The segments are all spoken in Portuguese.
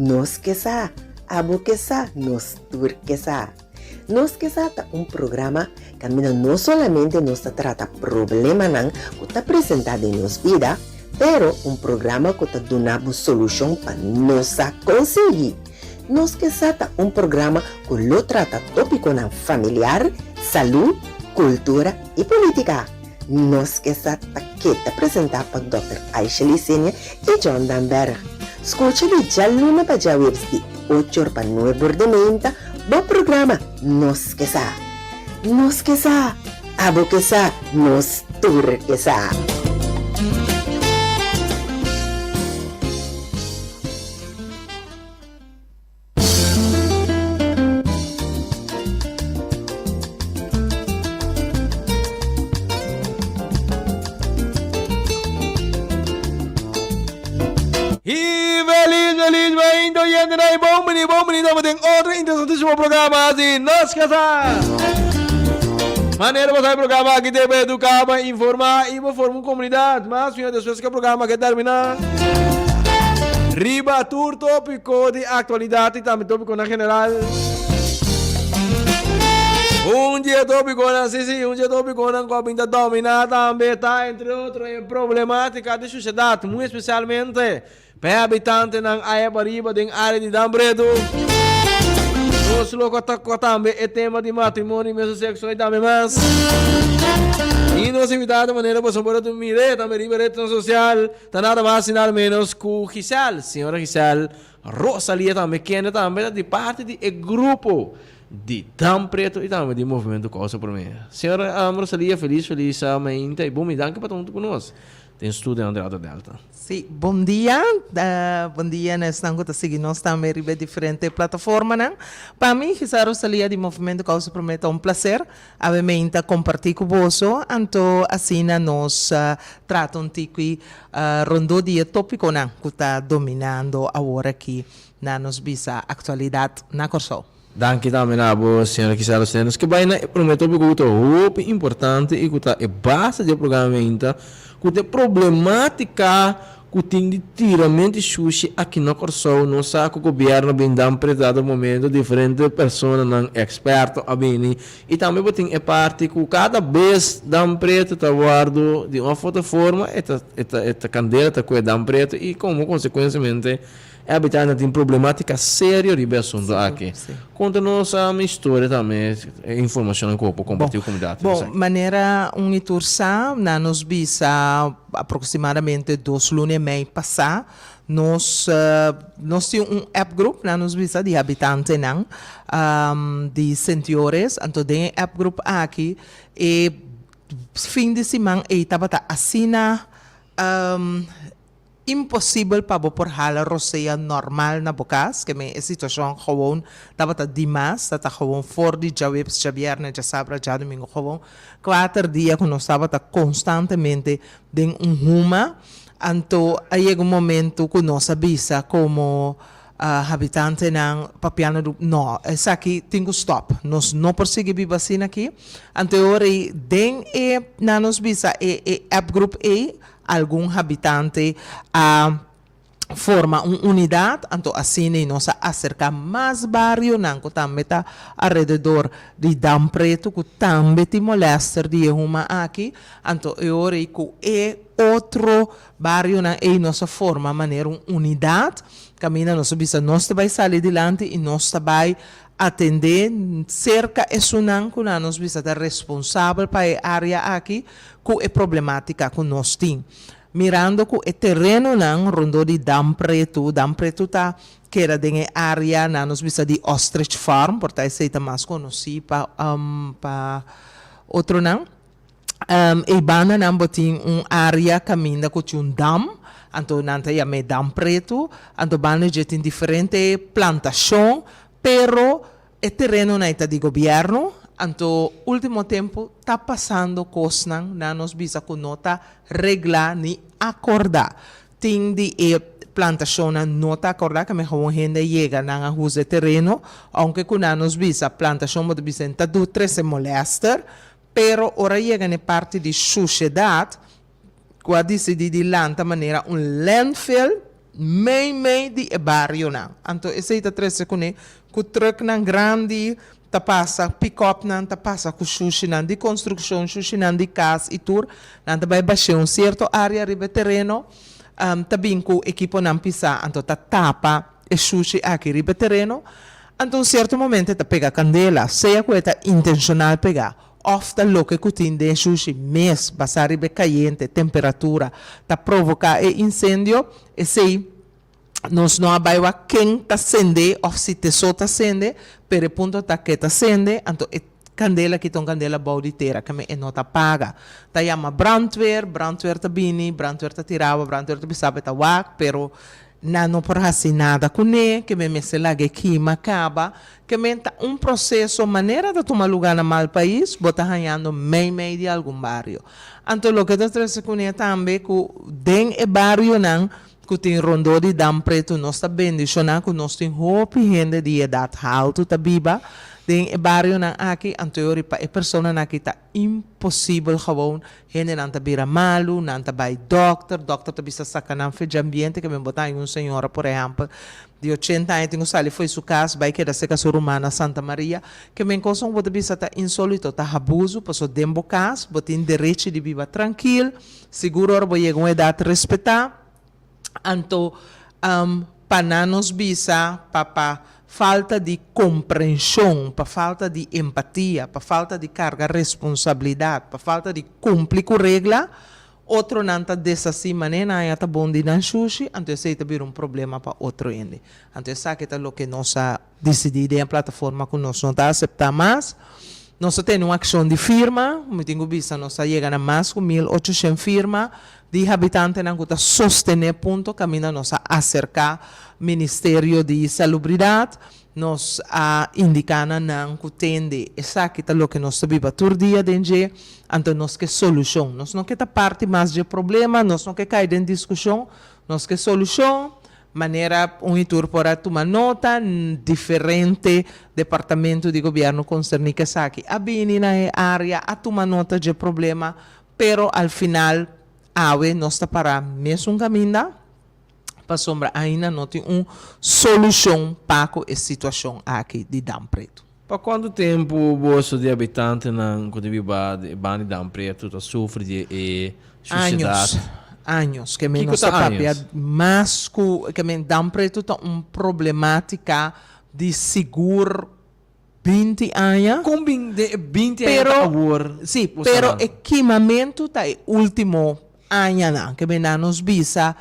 Nos que sa, abo que sa, nos tur que sa. Nos que sa ta un programa que no solamente nos trata problema nang que está presentado en nos vida, pero un programa que está dando solución para nos conseguir. Nos que sa ta un programa que lo trata tópico nang familiar, salud, cultura y política. Nos que sa ta que te presenta por Dr. Aisha Licenia y John Danberg. Escúchale ya luna para ya webs de 8 para 9 de menta, bom programa Nos que sa. Nos que sa, abo que sa, nos tur que sa. Vamos a otro interesantísimo programa de Nos Casar. Maneira de programa que deve educar, informar e formar uma comunidade. Mas, senhor, depois que o programa que terminar, riba tour tópico de atualidade e também tópico na general. Dia tópico na Sisi, dia tópico na Copinta Domina também está, entre outros, em problemática de sociedade, muito especialmente para habitantes na área bariba, da área de Dambredo. Nós colocamos também o tema de matrimônio e mesmo sexo e também mais. E nós invitamos de maneira para somar do Mire, também riba rede social, está nada mais e nada menos que o Giselle, senhora Giselle Rosalia também, que é também de parte do grupo de Dambredo e também do movimento Causa por Mim. Senhora Rosalia, feliz mente e bom me danke para todo conosco. Tem estudo em Radio Delta. Sim, bom dia. Bom dia, nós estamos seguindo também em diferentes plataformas. Para mim, Gisaro Salia do Movimento Causa Prometa, um prazer. Obviamente, compartilhar com você. Então, assim, nós tratamos de rondo dia tópico que está dominando agora aqui na nossa bisa atualidade na Corsol. Danke também a você, senhora Gisaro Salia. Que vai na prometo que é importante e que é base do programa que tem problemática que tem de tiramento sushi aqui na Corsol, não sabe que o governo vem dando no momento diferentes pessoas não expertos a bem e também tem a parte que cada vez dão preto tá guardo de uma forma esta candela que é dão preto e como consequentemente é habitante tem problemática séria de assunto aqui. Conta-nos a minha história também, informação que eu compartilho com a comunidade. Bom, maneira tursa, nos bisa aproximadamente 2 lunes e meio passar, nós temos app group, nos bisa de habitantes de seniores, então tem app group aqui e fim de semana e estava assina impossível para por hala roceia normal na bocas, que a situação gewoon estava demais, estava gewoon for de já webs, já viernes, já sábado, já domingo, gewoon 4 dias que nós estava constantemente em ruma, então aí é momento que nós avisa como habitante ng papiano no, essa aqui tem que stop, nós não conseguimos vacina aqui, então ori den na nos visa app group algum habitante forma uma unidade, então assim nós acerca mais barrio que também está alrededor de Dam Preto, que também te molesta de uma aqui, então eu ori que outro barrio e nossa forma maneira uma unidade, caminha nós bisa nós vai sair adiante e nós vai atender cerca é sunang que nós bisa estar responsável para a área aqui que é problemática que nós temos. Mirando que o terreno não rondo de Dam Preto tá que era de área nós bisa de Ostrich Farm, portanto esse é mais conhecido para outro não. E bana não botin área caminha que tinha dam, então nanta ya me Dam Preto, então bana já tem diferente plantação, pero o terreno não é de governo. Então, último tempo, está passando coisas na nos bisa que nota regla ni acordar. Tem de plantação na nota acordar que me gewoon gente chega na usa terreno, aunque que na nos bisa plantação mo bisa ta do tres molester, pero ora chega na parte de sociedade, qua decidi di lanta maneira landfill meio de barrio não. Então, esse aí tá três com o truck não grande, tá passa pick-up não, tá passa com sushi não, de construção, sushi não, de casa e tour, não tá vai baixar um certo área ribe terreno, tá bem com o equipo não pisar, então tá tapa e sushi aqui ribe terreno, então, certo momento, tá pega candela, seja que tá intencional pegar, ofta lo que cutin de sushi mes basar ribe caliente, temperatura, tá provocar incêndio, e sei nós não abaiwa quem tá acende, ou se te só tá acende, pero ponto tá que tá acende, então candela que tem candela bauditeira, que me não tá paga. Tá chama brandweer tá bini, brandweer tá tirava, brandweer tá bisaba tá wak, pero não por assim nada com ele, que me se lague queima acaba, que me tá processo, maneira de tomar lugar no mal país, bota ganhando meio de algum barrio. Então, o que tá trazendo com ele também, que den e barrio não, que tem rondô de dam preto, nós está bendicionado, que nós tem roupa e gente de idade alta, tá biba, tem barrio na aqui, anterior para a pessoa na aqui tá impossível gewoon, gente não tá bira malo, não tá vai doctor tá bisa sacanam de ambiente, que me botar em uma senhora, por exemplo, de 80 anos, tenho sali foi sua casa, vai que da seca romana Santa Maria, que me encontram bota bisa tá insólito, tá abuso, passou dembo casa, bota em direito de viver tranquilo, seguro ora vai chegar uma idade respeitar. Então, para nos bisa, para falta de compreensão, para falta de empatia, para falta de carga responsabilidade, para falta de cumprir com regra, outro não está dessa maneira, não está bom de não sushi, então isso é um problema para outro ende. Então, isso é o que nós decidimos em plataforma que nós não está aceitar mais. Nós temos uma ação de firma, eu tenho visto, nós chegamos a mais de 1.800 firmas de habitantes que estão sostener ponto, caminho nós acercar Ministério de Salubridade, nós indicamos que tem exatamente o que nós sabemos todo dia, então nós que solução, nós não queremos parte mais de problema, nós não queremos cair em discussão, nós que solução, maneira um tour para tomar nota, diferente departamento de governo concernido que aqui a bem na área a tomar nota de problema, pero al final awe nós está para mesmo caminho para sombra ainda não tem uma solução para a situação aqui de Dam Preto. Para quanto tempo o bolso de habitante não consegue de Dam Preto sofre de sociedade? Anos, que me nossa própria, mas que me Dam Preto tá problemática de seguro 20 anos. Com 20 anos, sim, pero equipamento tá último ano não, que me nos visa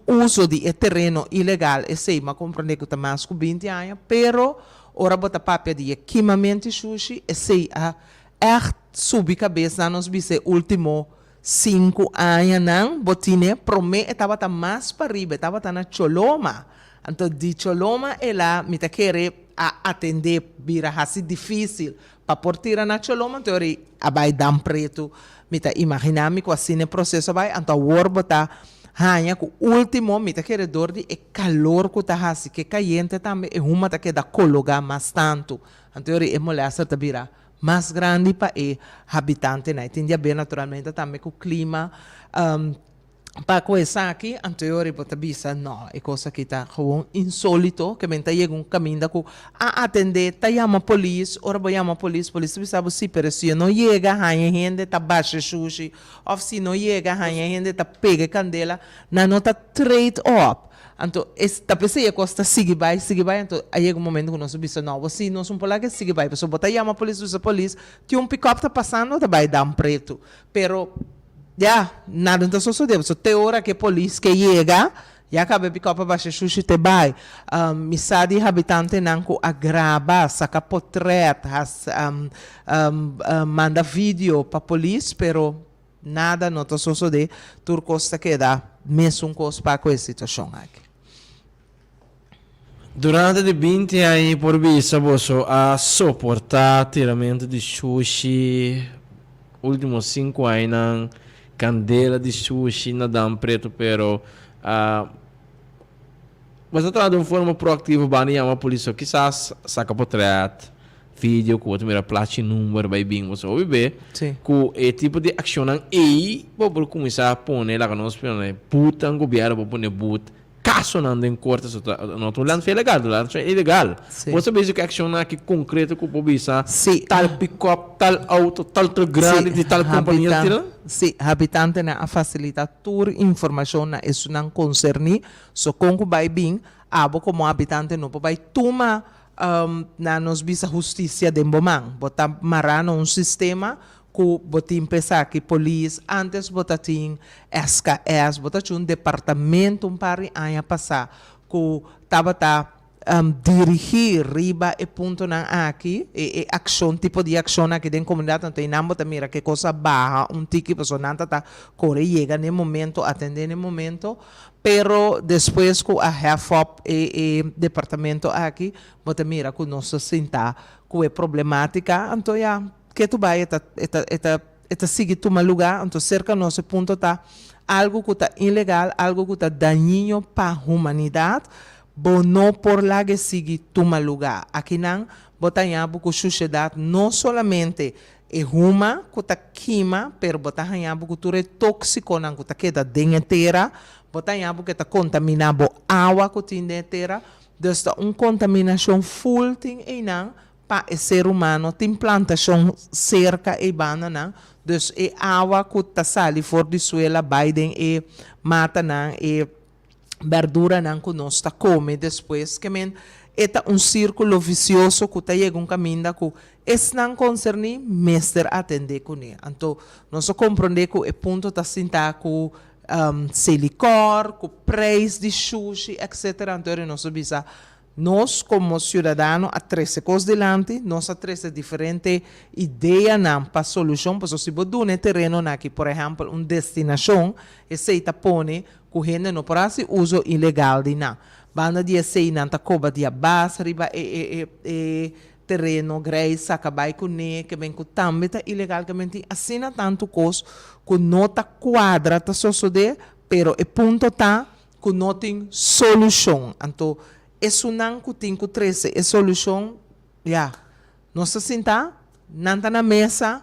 uso de terreno ilegal, e sei, mas compreender que tá mais com 20 anos, pero ora bota papel de equipamento sushi, e sei, subir cabeça nos visa último 5 anos não, botine promete estava tá mais para riba, estava tá na Choloma, então de Choloma ela me tá querer atender vira assim difícil para portar na Choloma, então vai Dam Preto, me tá imaginando que assim o processo vai, então o orbo tá hanha com último me tá querer dor de calor que tá assim que caliente também é uma tá que dá colocar mais tanto, então é molesta tá vira mais grande para o habitante, né? Tem a ver naturalmente também com o clima. Para começar aqui, anterior eu bisa não, é coisa que está insólito, que menta chega caminho com atender, tá chama polícia, ora vai chama polícia sabe se pero se não chega, a gente tá baixa sushi, ou se não chega, a gente tá pega candela, na nota trade up. Então, esta pessoa costa seguir vai, então aí é um momento que nós subimos, não, você não são por que seguir vai, pessoa bota chama a polícia, tem um pick-up tá passando, tá vai dar preto, pero nada não sucedeu, só tem hora que a polícia que chega, já acaba pick-up abaixo sushi te vai, misade habitante não que agrava, saca portrait, manda vídeo para polícia, pero nada não tá sucedendo, tudo costa que dá, mesmo costa para com essa situação aqui. Durante 20 anos por vista, você a suportar tiramento de sushi, últimos 5 anos, candela de sushi na Dam Preto, pero você está de uma forma proativa, banhar a polícia, quizás saca portrait, vídeo, com outro mira placa número, vai bem, você ouve bem, Sim. com e tipo de ação aí, vou começar a pôr lá que nós né, puta, governo, vou pôr but, caso não tem corte, não tô lá é legal, lá é ilegal. Sim. Você vê que ação aqui concreto que pode ser, Sim. tal pick-up, tal auto, tal grande, de tal companhia, tira? Sim, habitante na a facilitar toda informação na isso não concerni, so com que vai bem, abo como habitante não vai tomar na nos bisa justiça de bomang, botar marano um sistema que botin pensar que polícia antes botar tin SKS, botar um departamento para a passar que tava dirigir riba e ponto na aqui e ação tipo de ação aqui dentro da comunidade então inamo também mira que coisa barra tique pessoa nanta tá corre chega no momento atender no momento pero depois que a half up e departamento aqui bota mira que não se sinta que é problemática então já que tu vai eta sigue tu lugar então cerca nosso ponto tá algo que tá ilegal algo que tá daninho para a humanidade não por lá que sigue toma lugar. Aqui não, botanhabo com sociedade não somente é uma que está queima, pero botanhabo que tudo é tóxico não que está queda dentro, botanhabo que está contaminado água que tem dentro, então uma contaminação full tem e não para o ser humano tem plantação cerca e banana, então é água que está sali fora de suela, Biden e mata não e verdura não que nós está come depois que men é círculo vicioso que está chega caminho que esse não concerne mestre atender com ele então nós compreender que o ponto está sentar com silicor com preço de sushi etc então nós bisa nós como cidadãos a três coisas delante nós a três diferentes ideias não para solução para se você um terreno aqui por exemplo uma destinação e se está põe que não para se uso ilegal de não banda de sei não tá coba de base riba terreno grey saca vai com ne que vem com também tá ilegal que assina tanto coisa que não tá quadra tá só de pero e ponto tá que não tem solução então isso não que tem que trazer é solução já nós se sentar não tá na mesa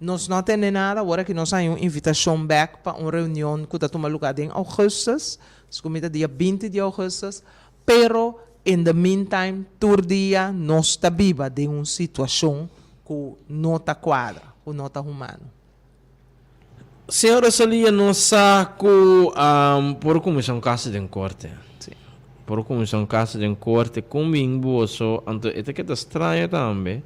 nós não temos nada, agora que nós temos uma invitação back para uma reunião que está tomando lugar em agosto, comida dia 20 de agosto, pero in the meantime, todo dia nós está viva de uma situação que não está quadra, que não está humano. Senhora Salia, nós saco por comissão casa de corte. Sim. Por comissão casa de corte, comigo, então etiqueta estranha também.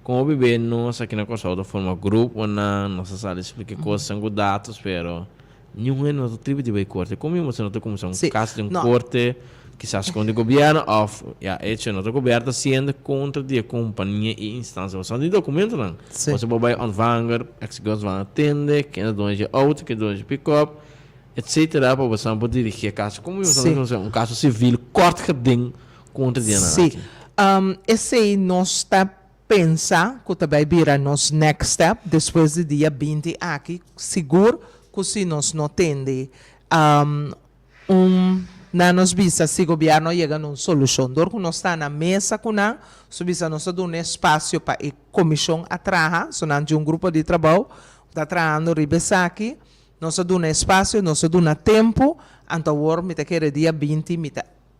Como bebê, nós aqui na Costa de forma grupo, nós sala explica coisas com dados, pero nenhum é nosso tribo de bem corte. Como você não tem comissão casa de corte, que se esconde o governo, hecho no governo sendo contra a companhia e instância. Você não tem documento, não? Você vai ontvanger, ex-gos van atender, que não doe auto, que doe pick-up, etc. Para você não poder dirigir a casa. Como você não tem um caso civil, corte que tem contra a dinheiro. Sim. Esse aí nós está pensa que também vira nosso next step depois do dia 20 aqui seguro que se nós não tende na nos visa se o governo chega a uma solução dor que nós está na mesa com nós subisa nós dá um espaço para a comissão a trabalhar sonante um grupo de trabalho está trabalhando ribesa aqui nós dá um espaço nós dá um tempo então o me te quer dia 20 me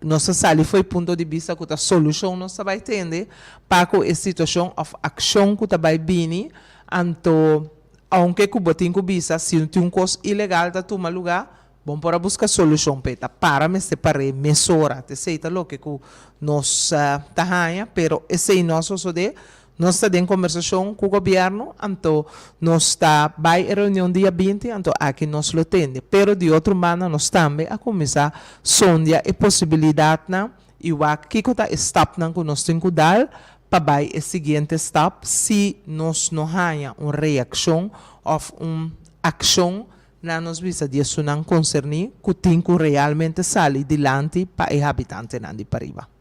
nossa sala foi ponto de vista que a solução nós vai entender para que a situação of ação que vai vir então aunque que botin que visa se tem um coisa ilegal da toma lugar bom para buscar solução para me separar mesura te sei tá lo que nós tahanha pero esse nosso só de nós está em conversação com o governo, então nós está vai a reunião dia 20, então aqui nós lo tende. Pero de outro maneira nós também a começar sondia a possibilidade na e o aqui que está stop na que nós temos que dar para vai o seguinte stop se nós não há uma reação ou uma ação na nos visa de isso não concernir que tem que realmente sair dilante para o habitante na de pariba.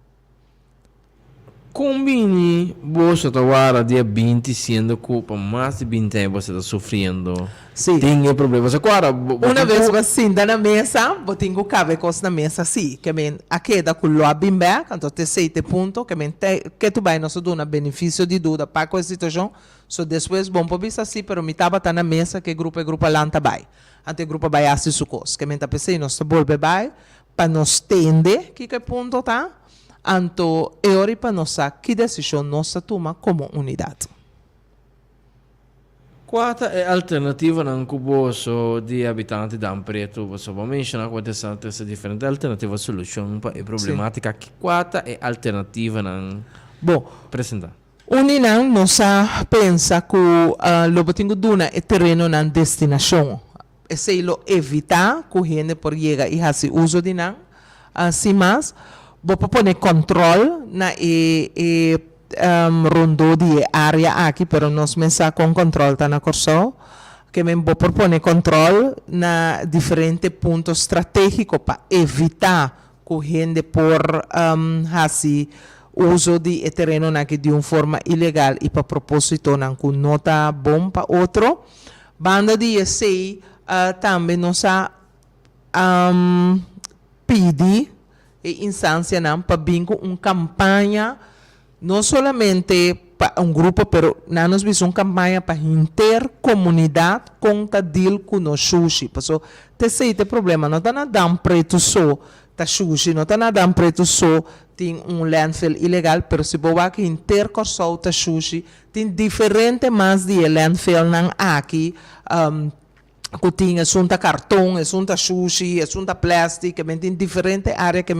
Combine você agora dia 20 sendo culpa mais de 20 anos você está sofrendo. Sim. Tem problema. Você agora Uma vez você senta na mesa, você tem que caber coisas na mesa, sim. Que men aqui da culo a bimbe, então te sei te ponto que men que tu vai nos dar benefício de dúvida para com a situação. So depois bom para bisa assim, pero me tava tá na mesa que grupo lanta vai. Ante grupo vai assim sucos. Que men tá pensei nós tá bolbe vai para nos tende que ponto tá. Anto é hora para nós que decisão nós toma como unidade. Qual é a alternativa não cuboso de habitantes de Preto? Você vai mencionar quais são as diferentes alternativas de solução para a problemática. Qual é a alternativa não apresentar? Uninang nós pensa que o tingo duna é terreno na destinação. E se lo evitar que gente por chegar e fazer uso de não, assim mais, vou pôr controle na rondo de área aqui, pero nós mensa com controle tá na corso, que me vou propor controle na diferentes pontos estratégicos para evitar que gente por fazer uso de terreno aqui de uma forma ilegal e para propósito não que nota bom para outro. Banda de sei também nós pedi e instância não para vir com uma campanha não somente para um grupo, pero nós vimos uma campanha para intercomunidade contra deal com o sushi. Porque te sei te problema, não está nada preto só tá sushi, não está nada preto só tem landfill ilegal, pero se boa que intercorsou tá sushi, tem diferente mais de landfill não aqui, que tem assunto cartão, assunto sushi, assunto plástico, que tem diferente área que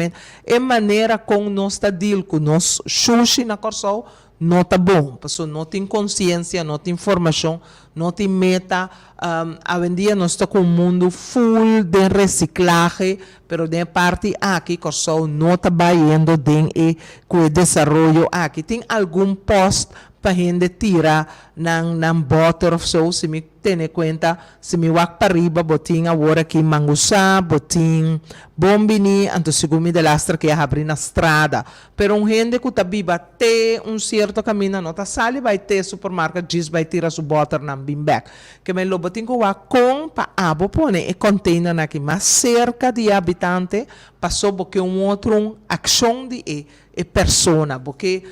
é maneira com nós tá deal com nós sushi na corso não tá bom, porque não tem consciência, não tem informação, não tem meta. Hoje em dia nós estamos com um mundo full de reciclagem, pero de parte aqui corso não está indo bem e com o desenvolvimento aqui tem algum post para gente tirar ng butter of so, se me tem conta, se me wak para riba, boting agora aqui mangusa, boting bombini, anto segumi de lastra que abrir na estrada. Pero gente que tá biba te certo caminho, não tá sali vai ter supermercado, diz vai tirar su butter na bimbek. Que me lo boting ko wak com pa abo pone e container aqui, mas cerca de habitante, passou porque outro ação de persona, porque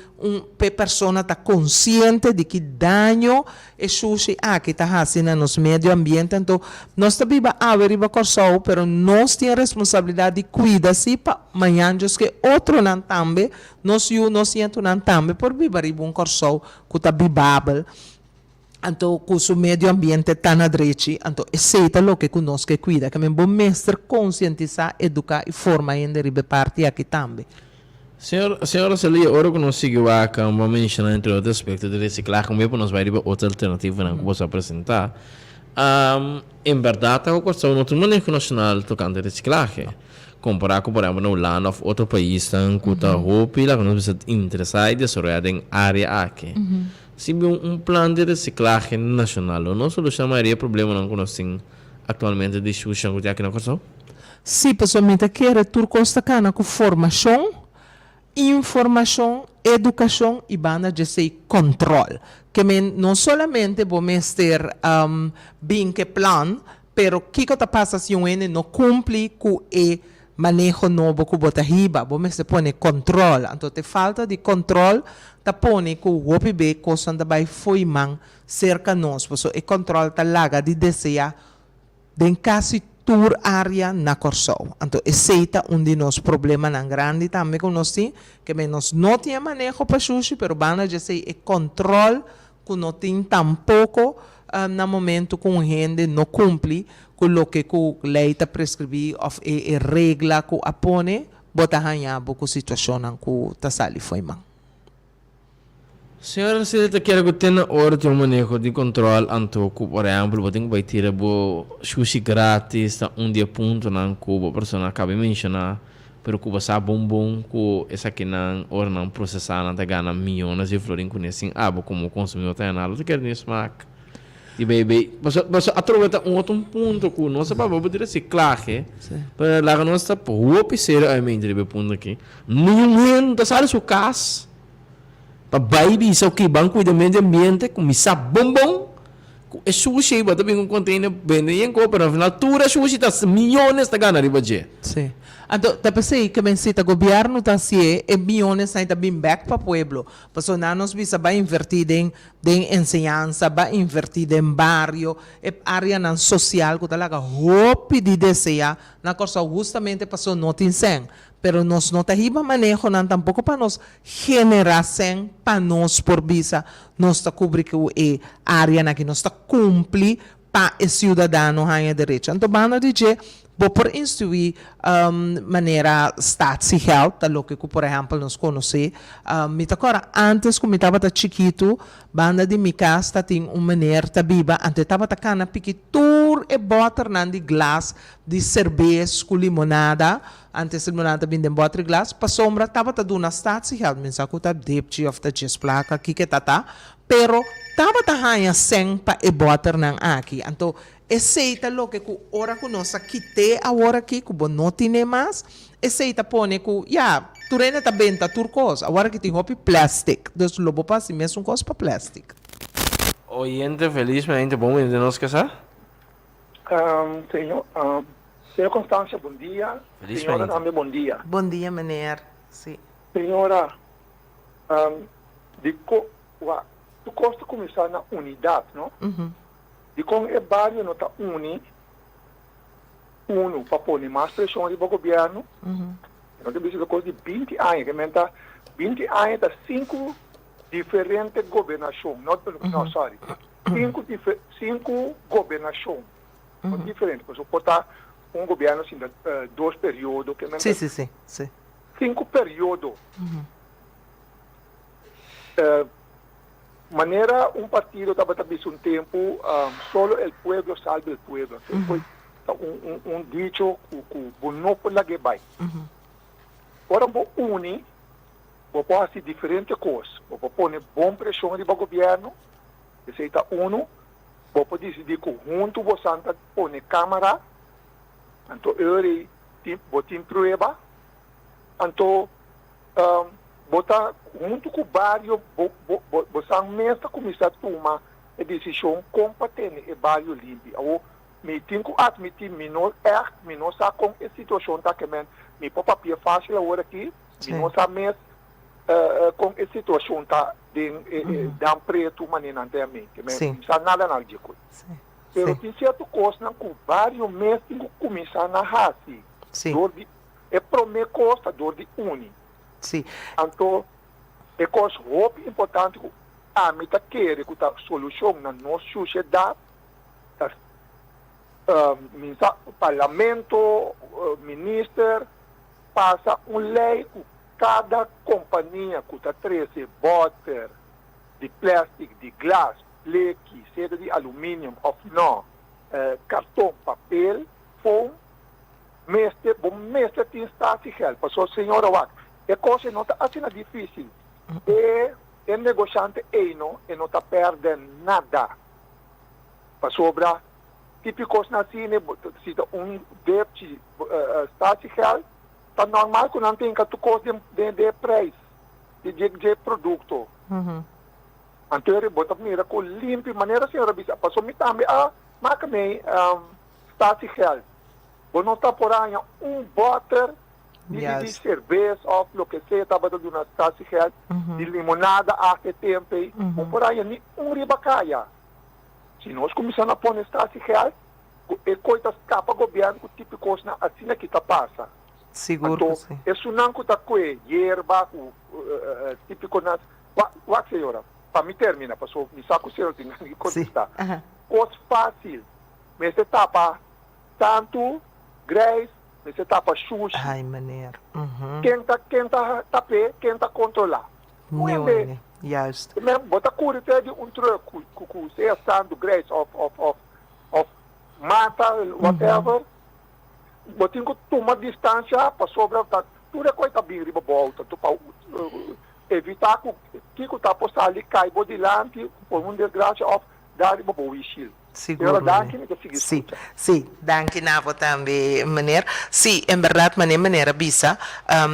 persona está consciente de que dano é sushi aqui está fazendo nos meio ambiente, então nós também vamos abrir corso, pero nós temos responsabilidade de cuidar se para amanhã que outro não também, nós siento não também por viver um corso que está bibável. Então, com o meio ambiente está na direita, então, aceita o que nós que cuida, que é bom mestre conscientizar, educar e formar ainda de parte aqui também. Senhora Celia, agora que nós seguimos a vamos mencionar entre outros aspectos de reciclagem, como nós vamos ver outra alternativa que posso apresentar. Em verdade, a questão não tem manejo nacional tocando reciclagem. Comparar com, por exemplo, no Holanda ou outro país, que está roupa e nós estamos interessados em desenvolver em área aqui. Se um plano de reciclagem nacional, não solucionaria o problema que nós temos atualmente de discussão aqui na questão? Sim, pessoalmente, quero tur costa cana com formação, informação, educação e banda de ser controle. Que não somente vamos ter bem que plan, pero que está passando se um não cumpre com o manejo novo que bota riba, vamos se põe controle. Então, te falta de controle, te põe que o OPB, coisa da vai foi man cerca nós, porque o controle tá laga de desejar de quase tour área na corso. Então, aceita de nos problema na grande também com nós tem, que nós não tem manejo para sushi, pero bana de ser o controle que não tem tampouco no momento que a gente não cumpre com o que a lei está prescrever ou a regra que apone, bota ranhabo com a situação que está sali foi mal. Senhora, se você quer que tenha hora de manejo de controle, então, por exemplo, você vai tirar sushi grátis, dia ponto na Cuba, a pessoa acaba de mencionar, pero Cuba sabe bom que essa aqui não hora não processar, não ganha milhões de florins com esse como consumidor tem nada, você quer nisso, Mac? E bem, mas aproveita outro ponto que nós sabemos de reciclagem, para lá nós está por o piseiro, aí me entrei ponto aqui, nenhum tá sale sua casa. Pa baby sa okay bang cuida medio ambiente com misa bombom. É sushi, bota bem um container bem em co, pero afinal tudo sushi tá milhões de gana riba je. Sim. Então, tapos aí, que bem se o governo está se é milhões ainda bem back para o pueblo. Porque nós nos bisa vai invertir em ensinança, vai invertir em barrio, é área nan social que talaga hope de desejar na coisa justamente para não tem sem. Pero nós não tá riba manejo nan tampoco para nós generar sem para nós por bisa nós tá cobrir que é área na que nós tá cumprir para o cidadão ganha direito. Então, banda dizer por instituir maneira statsgeld, tal que por exemplo nós conhecemos, antes como estava chiquito, banda de minha casa tinha uma maneira de biba, antes estava cana piquitur e botar de glass de cerveja com limonada, antes limonada vinha em botar glass, para sombra estava dando statsgeld, mensa que tá deputy of the just placa, que tata, pero estava ganha sempre e botar aqui, então aceita lo que ku ora ku nossa quite agora aqui ku não tem mais aceita pone ku tu rena tá benta turcos agora que tem hopi plastic dos lobo passa mesmo coisa para plastic. Oyente felizmente bom de nós casar. Senhor Constância, bom dia. Senhora também bom dia. Bom dia, meneer. Sim. Senhora, tu gosta começar na unidade, não? E com o barrio não está uno para pôr mais pressão do governo. Não tem visto coisa de 20 anos, que menta 20 anos da 5 diferentes governações. Não, sorry. 5 governações. Diferentes. Por suportar governo assim, 2 períodos. Sim. 5 períodos. Maneira partido estava um tempo solo el pueblo salva el pueblo. Foi dicho que não pode lá que vai. Agora vou unir, vou fazer diferentes coisas. Vou pôr bom pressão do governo, que seja vou decidir que junto vou santa pôr câmara, então eu vou ter prova, então botar junto com o barrio, você mesmo começar a tomar a decisão competente e barrio limpo. Ou me tenho que admitir, me não sabe com a situação tá que me pôr papel fácil agora aqui, me não sabe mesmo com a situação tá de dar preto maneira até a mim, que me sabe nada na de coisa. Pero tem certo coisa que o barrio mesmo tem que começar na raça. É primeira coisa dor de uni. Sim. Então, é coisa muito importante que a meta quer que a solução na nossa sociedade, o parlamento, ministro, passa uma lei que cada companhia que está 13 boter de plástico, de glass, leque, seja de alumínio ou não, cartão, papel, foam, mestre tem estado de help. Só senhora Watt, a coisa não está assim difícil. E o negociante não está perdendo nada. Para sobrar, típicos na cine, se débito está tá normal que não tem que tu custa de preço, de produto. Então, eu boto maneira com limpa, maneira senhora bisa. Passou me também, marca me está Vou não está por aí butter, de cerveja, ou o que seja, estava dando uma taça de limonada, até tempo, por aí, nem ribacaia. Se nós começamos a pôr nessa taça e coisas capa governo, o tipo de coisa assim que está passa. Seguro que sim. Isso não está com hierba, típico nas... What, senhora? Para me terminar, para me saco o senhor, tem que contestar. Coisa fácil, mas você tapa tanto, grace, você tapa xuxa. Ai, maneiro. Quem tá tapé, quem tá controlar. Não é, justo. Bota curiosidade de truque, que você é santo, grace, of mata, whatever. Botinho que toma distância para sobrar, tudo é coisa bem riba volta, para evitar que o tá postado ali cai bodilante por desgraça of dar riba boichil. Seguro, danke meneer. que sigue Sim, escuta. sim, danke navo também, meneer. Sim, em verdade, meneer Bisa,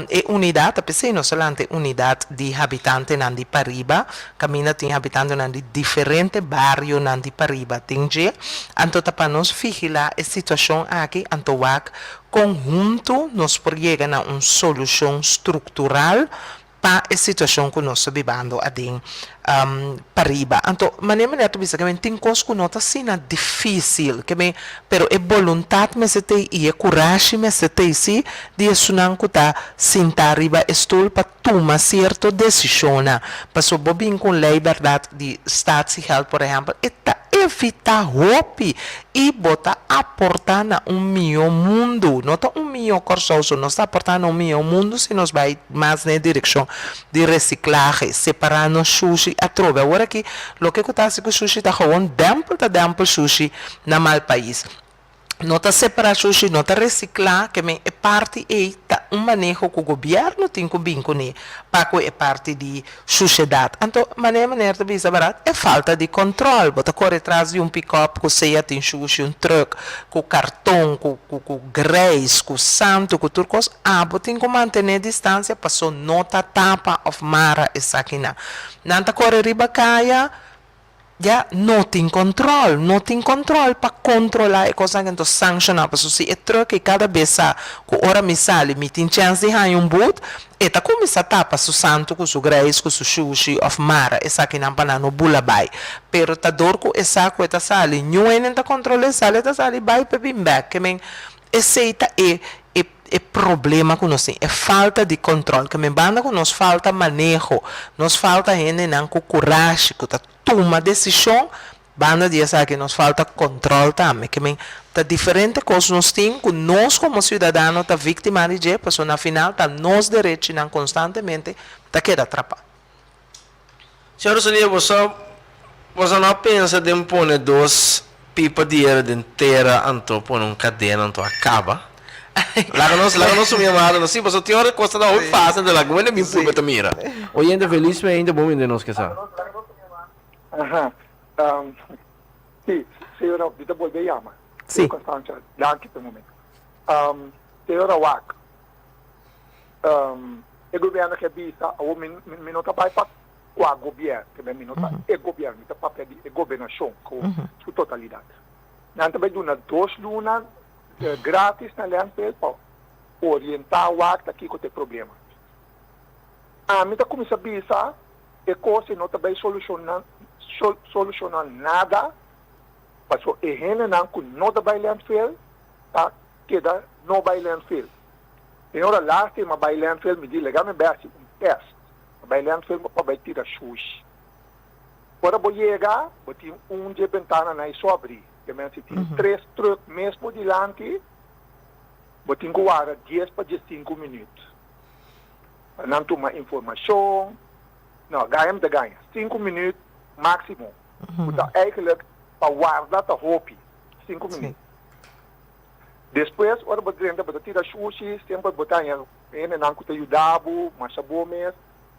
é unidade, apesar não somente unidade de habitante nan di Pariba, caminha tem habitante nan di diferente barrio nan di Pariba, tinge, anto para nos vigilar a situação aqui, anto wak, conjunto nos chega na uma solução estrutural para a situação que nós estamos vivendo adem Pariba. Então, maneira tu bisa que tem coisas que não está sendo difícil, que me, pero é vontade me se tem e é coragem me se tem se de sunan que tá sentar riba estou para tomar certa decisão, para so bobin com lei verdade de staatsigeld, por exemplo, eta evitar hope e botar aportar na melhor mundo, não tá melhor corsoso, não está aportando melhor mundo se nós vai mais na direção de reciclagem, separar no sushi a trova. Agora que o que acontece com o sushi tá gewoon dempel sushi na mal país. Não está separar sushi, não está reciclar, que é parte tá manejo que o governo tem que vir com ele, para que é parte de sociedade. Então, maneira de visa barato é falta de controle. Bota correr atrás de pick-up que seja tem sushi, truck, com cartão, com grease, com santo, com turcos, tem que manter distância para só não tapa of mara essa aqui não. Não tá correr riba caia, não tem controle para controlar a coisa que então sancionar, porque se é truque e cada vez que hora me sale, me tem chance de ganhar boot, e tá começa a tapar o santo com o greis, com o sushi of mara, essa aqui não para no bula bai, pero tá dor com essa coisa sale, não tá controle sale, tá sale bai para bim back, que men esse é problema que nós temos, é falta de controle, que me banda que nos falta manejo, nos falta gente não com coragem, que tá toma decisão, banda de essa que nos falta controle também, que me tá diferente coisas nós temos, que nós como cidadãos tá vítima de porque na final tá nos direitos não constantemente tá queda atrapado. Senhor Sonia, você não pensa de pôr duas pipas de dinheiro inteira, então pôr cadeia, então acaba? Lá não sumia nada, assim, você tem hora que você não faz, então lá como ele me pula também mira. Hoje ainda feliz, mas ainda bom ainda não esquecer. Aham. Sim, senhora, de volver chama. Sim. Constante, danke pelo momento. Senhora Wak, o governo que visa, o minuto vai para o governo, que é minuto o governo, está papel de governação, com totalidade. Não também duna 2 lunas grátis na landfill para orientar o acta aqui que tem problema. A mim está começando a pensar que coisa não está bem solucionar nada, porque a gente não está bem landfill, tá? Queda não vai landfill. E agora lá tem uma bem landfill, me diz legal, me basta teste. A bem landfill para tirar sushi. Agora vou chegar, vou ter de ventana na sobre. Que se tem 3 truques mesmo delante, vou ter que guardar 10 para 15 minutos. Não toma informação, não, ganha 5 minutos máximo. Então, eigenlijk, para guardar a roupa, 5 minutos. Depois, ora, vou tirar sushi, sempre botar em não que te ajudava, mas a boa mesmo,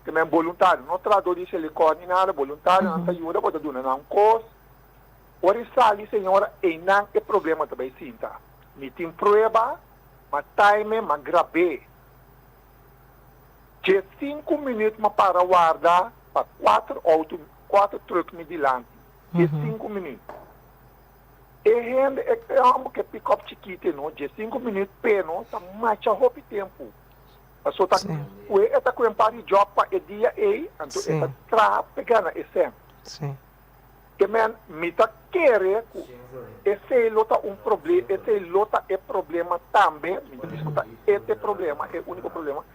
que é voluntário, não traduz de silicone, nada, voluntário, não te ajuda, vou te dar um curso. Ora, sali, senhora, e não é problema também, sim, tá? Me tem prova, mas time, mas grave. De 5 minutos, mas para guardar, para 4 truques me dilante. De 5 minutos. E gente, é algo que pick-up chiquito, não? De 5 minutos, peno, tá mais a roupa tempo. A sua tá, tá com um par de job para o dia, então, tá pegando esse. Sim. Que me tá querer esse lota problema, esse lota é problema também, esse problema é o único problema.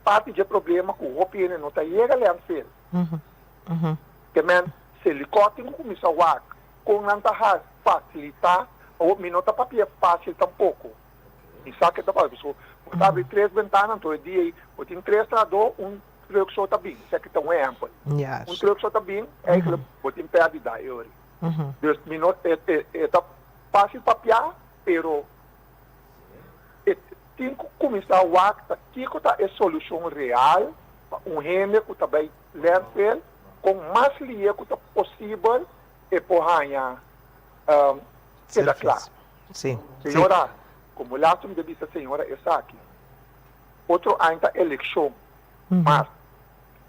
Parte de problema que o roupa não tá chega a ser. Que se ele corta começa a com não tá facilitar, ou me não tá papel fácil tampouco. E sabe que tá bom, pessoal, abre 3 ventanas todo dia, eu tenho 3 trador, truque só está bem, isso aqui está amplo. Truque só está bem, é que eu tenho perda da hora. Está fácil para piar, pero tem que começar o acto aqui que está a solução real, gente que está bem landfill, com mais linha que está possível, e por ganhar queda claro. Sim. Senhora, como lá me disse a senhora essa aqui. Outro ainda eleição. Mas,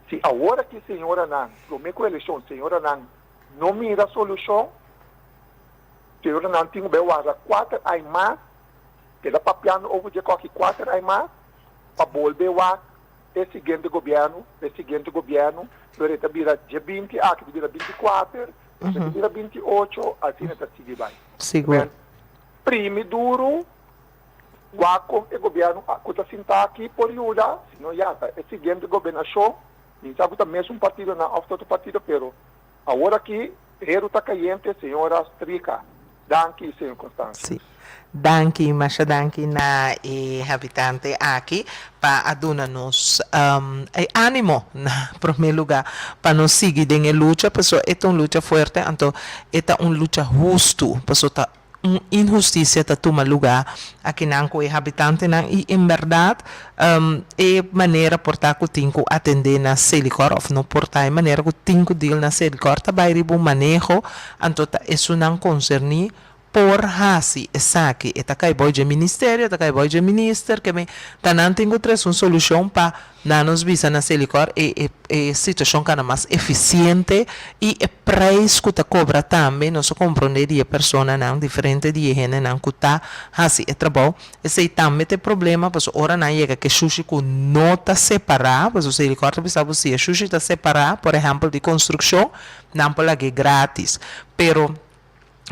se a hora que a senhora não, promete a eleição, a senhora não mira a solução, a senhora não tem que guardar 4 anos mais, que dá para piano over de qualquer 4 anos mais, para volver a o seguinte governo, durante a vira de 20, aqui vira 24, vira 28, assim está seguindo bem. Seguro. Prime duro, com o governo, que está sentado aqui por ajuda, se não já está, o seguinte governação, nem sabe que mesmo um partido, não, outro partido, pero agora que o dinheiro está caindo, senhora Strica, danke, senhor Constâncio. Sim. Danke, Masha, danke na habitante aqui para aduna-nos ânimo, na primeiro lugar, para nos seguir em luta, pessoal, é uma luta forte, então, é uma luta justa, pessoal, uma injustiça está toma lugar aqui na com habitante na e em verdade é maneira portar que tem que atender na Selicor ou não portar é maneira que tem que deal na Selicor também ribo manejo então isso não concerne por hasi esaki eta kai boy de ministério eta kai boy de minister que me tanan tenho três uma solução para nanos visa na Selicor e situação kana mais eficiente e preço que ta cobra também nós compreenderia persona não diferente de gente não que tá hasi é trabalho esse também tem problema pois ora na chega que sushi com nota separar pois o Selicor precisa você sushi tá separar por exemplo de construção não pode que grátis pero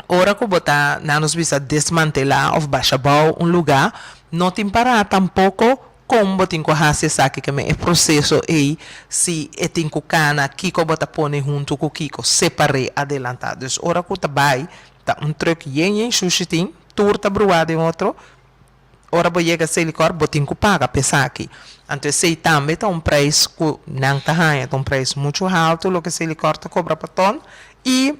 ora que botar não nos visa desmantelar ou baixar um lugar não tem parar tampouco como tem que fazer saque que é processo aí se é tem que cana Kiko bota pone junto com Kiko separei adelantado ora que tá vai tá truque em sushi tem turta bruada em outro ora bo chega Selicor botin que paga pesar aqui então sei também tá preço que não tá ganha tá preço muito alto lo que Selicor tá cobra para ton e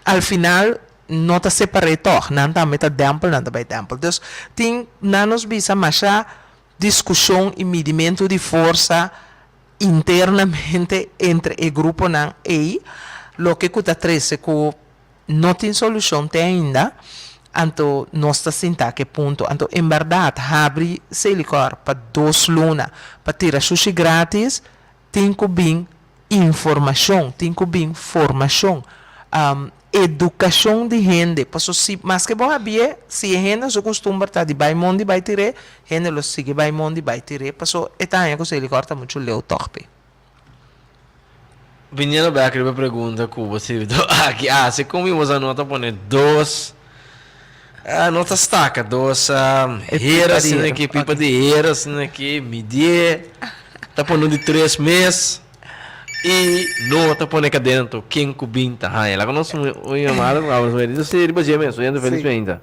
al final não está separado, não está meta tempo, não está bem tempo. Então, tem nanos bisa mais discussão e medimento de força internamente entre o grupo não e lo que custa 13 que não tem solução tem ainda, então nós está sentado que ponto, então em verdade abre Selicor para 2 lunas para tirar sushi grátis, tem que vir informação, tem que vir formação. Educação de gente, porque se mais que bom havia, se a gente se costuma estar de vai mundo vai tirar, gente lo sigue vai mundo vai tirar, porque é também que se ele corta muito leu torpe. Vindo bem aquela pergunta que você aqui, se comemos a nota pone 2 a nota estaca, 2 heiras aqui, pipa de heiras aqui, medir, tá pondo de 3 meses. E não está pondo cá dentro quem cubinta ela conosco o chamado vamos ver isso seria bem mesmo ainda feliz ainda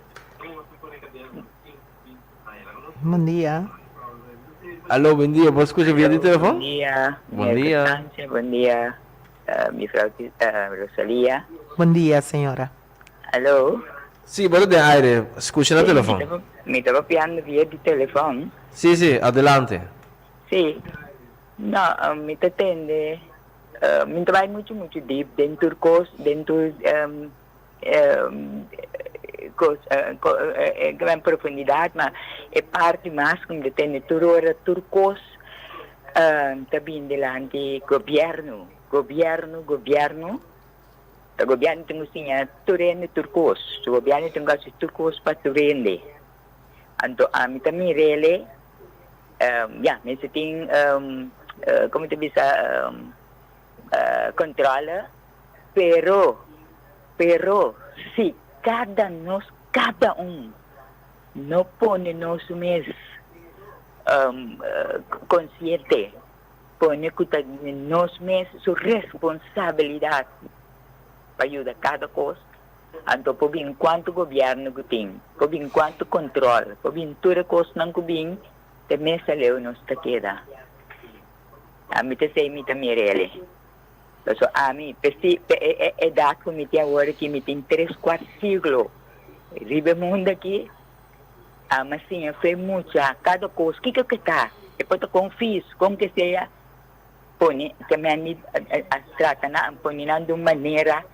Bom dia. Alô, bom dia, posso escutar via de telefone? Bom dia. Bom dia. Bom dia, minha frau Rosalia. Bom dia, senhora. Alô? Sim, bom dia, aire, escuta no telefone. Me estava piando via de telefone. Sim, sim, adelante. Sim. Não, me atende. Me trabalho muito deep dentro do curso, dentro grande profundidade, mas é parte mais como tem tudo o curso também delante governo tem assim turene turcos o governo tem que turcos para turene então a mim também rele mas tem como te bisa controla pero se cada um não põe nós mesmos consciente põe que nós mesmos sua responsabilidade para ajudar cada coisa então por bem quanto governo que tem por bem quanto controle por bem toda coisa não que bem também se leu nos está queda a mim te sei me também ele so a mim é dado que me tem agora que me tem 3-4 siglos vive mundo aqui mas sim foi muito cada coisa que está depois eu confio como que seja põe também a trata na põe de uma maneira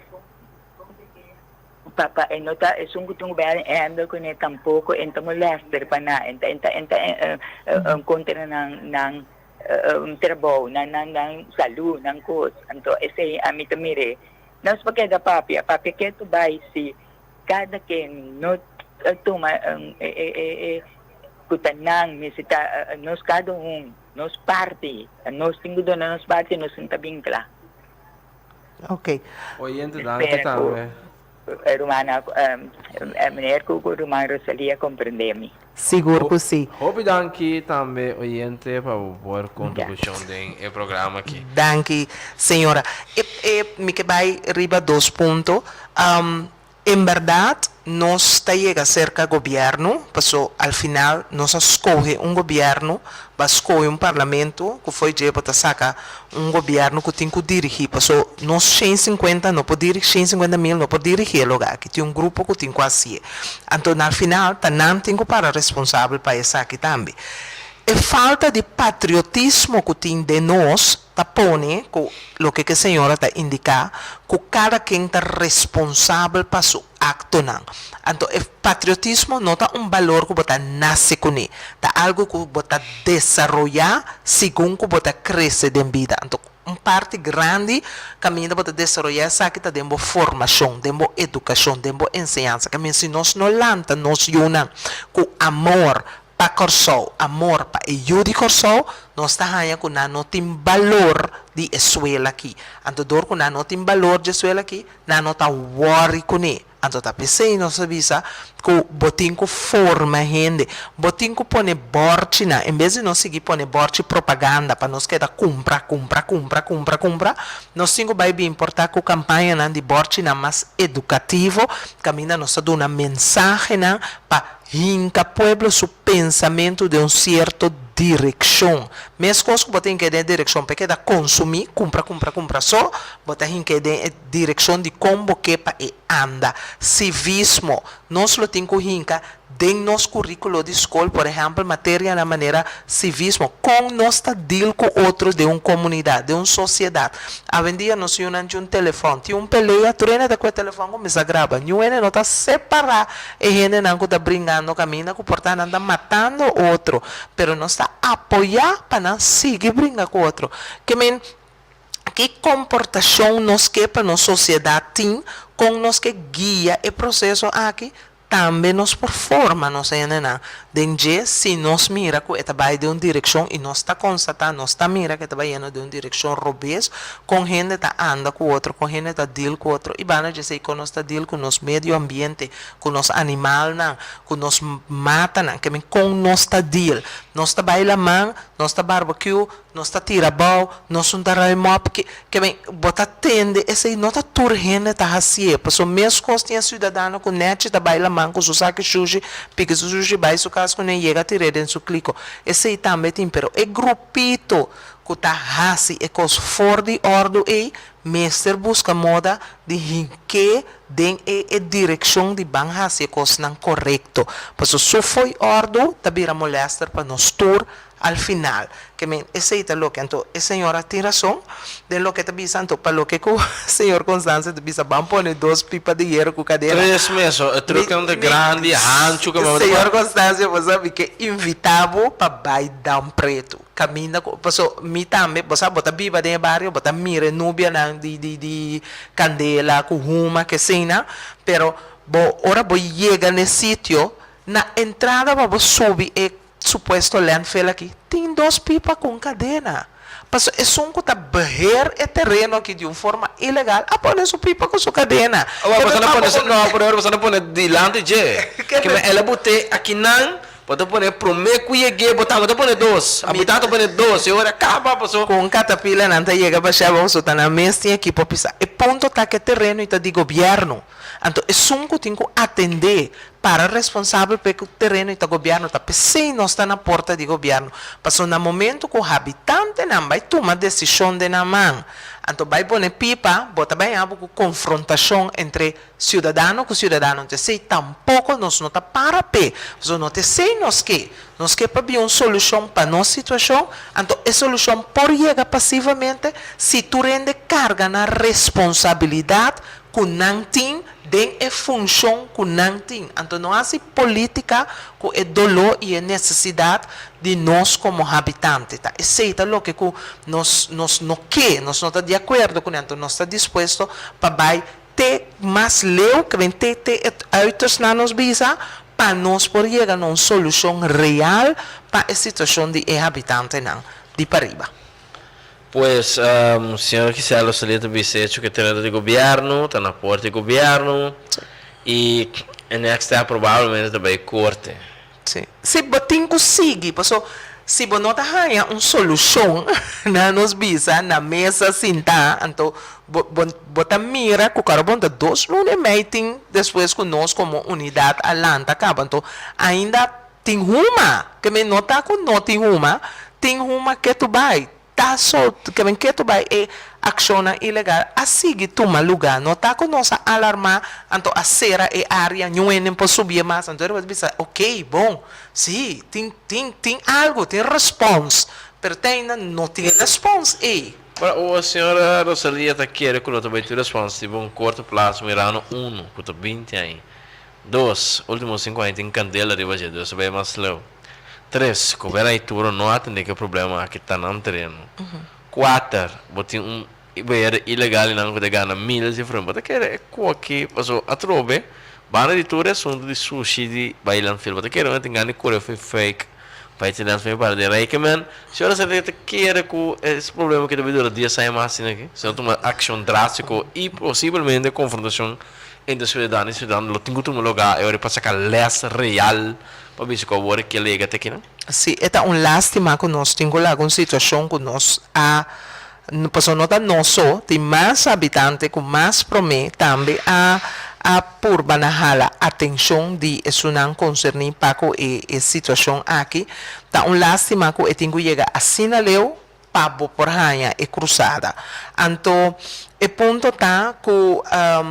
Papa, nota, es un gutong bayan endo ko ne tampoco enta molester pa na enta kontra ng trabaho ng salud ng kos anto ese amito mire nos pagkada papi keto bay si kada ken not tuma kutanang misita nos kada nos party nos tingudo na nos party nos intabingkla. Ok. Oyente, danke tambe. Rumana, meneer Kuko, Rumana Rosalia, compreendemi. Seguro que sim. Hope danke tambe, oyente, para boa contribuição do programa aqui. Danke, senhora. Me que vai riba 2 pontos. En verdad, nos está llega cerca del gobierno, pero al final nos escoge un gobierno, va a escoger un parlamento, que fue llevado a sacar un gobierno que tiene que dirigir, pero nos 150 no puede dirigir, 150 mil no puede dirigir el lugar, que tiene un grupo que tiene que hacer. Entonces, al final, también tengo para responsable para eso aquí también. A falta de patriotismo que tem de nós, tapone, com o que a senhora está indicando, que cada quem está responsável para seu acto. Não. Então, o patriotismo não é valor que você nasce com ele, é algo que você desenvolver segundo que você cresce em vida. Então, parte grande caminho para desenvolver essa que está dentro formação, dentro educação, dentro ensinança. Que se nós não lanta, nós unamos com amor, para corso, amor para ayuda corso, nós está hanya que não tem valor de escola aqui. Então, dor que não tem valor de escola aqui, não está worry com ele. Então, tá pensei, nós sabia que botin que forma gente, botin que põe borte na, em vez de nós seguir põe borte propaganda para nós queda compra, nós temos que bem importar que a campanha de borte na mais educativo, caminha nós dá uma mensagem para hinca pueblo su pensamento de certa direção. Mesmo coisa que botem que de direção para que da consumir, compra só, botem que de direção de como que para anda. Civismo, nós lo temos que hinca de nosso currículo de escola, por exemplo, matéria na maneira civismo, com nossa deal com outro de uma comunidade, de uma sociedade. A vendia nós unamos um telefone, tinha peleia, treina de com telefone começa a gravar, não está separar, e gente não está brincando, caminha, que portanto anda matando outro, pero não está apoiar para não seguir brincando com outro. Que comportação nós que para nossa sociedade tem, com nós que guia o processo aqui, também nos performa, nós ainda de se nós mira que está vai de uma direção e nós está constatando, nós está mira que está vai indo de uma direção robês, com gente está anda com outro, com gente está deal com outro, e vai dizer que nós está deal com nosso meio ambiente, com nosso animal, com nós mata, que com nós está deal, nós está baila man, nós está barbecue, nós está tira bal, nós não está raimop, que bota tende, esse não está turgente está assim, porque mesmo que tinha cidadão com net está baila man, com saque sushi, porque sushi vai su caso que nem chega a tirar em seu clico, esse aí também tem, pero é grupito que está assim, é coisa fora de ordem e mestre busca moda de que den a direção de bang assim, coisa não correto, porque se foi ordem, também molestar para nós tur al final, que ese es lo que entonces, la señora tiene razón de lo que te dicen, para lo que el señor Constance te dice, van a poner 2 pipas de hierro con cadena. 3 meses, el truque es grande, ancho, que me señor Constance, você sabe que invitavo para bailar preto, camina, pasó, mi también, você sabe, bota viva de barrio, bota mire, nubia de candela, con huma, que cena, pero, ahora voy a llegar en el sitio, na entrada vamos a subir suposto landfill aqui, tem 2 pipas com cadena. Mas é só que está barrer o terreno aqui de uma forma ilegal, a pôr sua pipa com sua cadena. Você não põe delante de que ela bote aqui não, pode pôr primeiro que cheguei, pode pôr 2, habitante pôr 2, e agora acaba, pessoal. Com catapila não está chega para chegar, você está na mesa aqui para pisar. E ponto está que o terreno está de governo. Então, é só que tem que atender para responsável pelo terreno do governo, tá? Se não está na porta do governo, passou no momento que o habitante não vai tomar decisão de na mão. Então, vai pôr pipa, bota bem a confrontação entre cidadão com cidadão. Então, se tampouco nós não está para pé, não te sei nós que para ver uma solução para nossa situação, então, a solução pode chegar passivamente se tu rende carga na responsabilidade kunangting den e função kunangting. Então não há política com é dolor e a necessidade de nós como habitantes. Tá? Aceita lo que nós não está de acordo com isso, nós está disposto para ter mais leu que vem ter autos na nos visa para nós poder chegar a uma solução real para a situação de habitante de Pariba. Pues, senhor Quiselo Salito Bisecho, que tem de governo, está na porta de governo, e next é provavelmente também corte. Sim. Se você consegue, se você não tem uma solução na nos visa, na mesa sentar, então você mira que o cara bota 2 lunes meeting depois com nós como unidade Atlanta, acaba. Então, ainda tem uma, que me nota que não tem uma que tu vai. Tá só que tu vai acciona ilegal, assim que toma lugar, não tá com nossa alarma, então a cera é área, não é nem para subir mais, então eu vou dizer, ok, bom, sim, tem algo, tem response, mas não tem response, A senhora Rosalia está querendo que eu também tenha resposta de um curto prazo, mirando 1, que eu 20 aí. 2, últimos 5 anos tem candela de baixo, eu sabia mais slow. 3, cober a leitura não atende que o problema aqui está no terreno. 4, botar beira ilegal e não poder ganhar milhas de frango. Botar que é aqui, passou a trove, bana de tudo é assunto de sushi de bailan film. Botar que é não tem ganho de foi fake. Vai te dar para de aí que man, se ora você quer que esse problema que deve durar dia sai mais assim aqui, se não toma ação drástica e possivelmente confrontação entre cidadãos e cidadãos, lo tenho tomar lugar, eu para sacar less real. Para ver se o agora que lega até aqui, não? Sim, é uma lástima que nós temos lá uma situação que nós não só tem mais habitantes com mais promete também a por banahala atenção de isso não concerne para a situação aqui. Tá uma lástima que tenho que chegar a sinaleu para por raia e cruzada. Então, o ponto está que a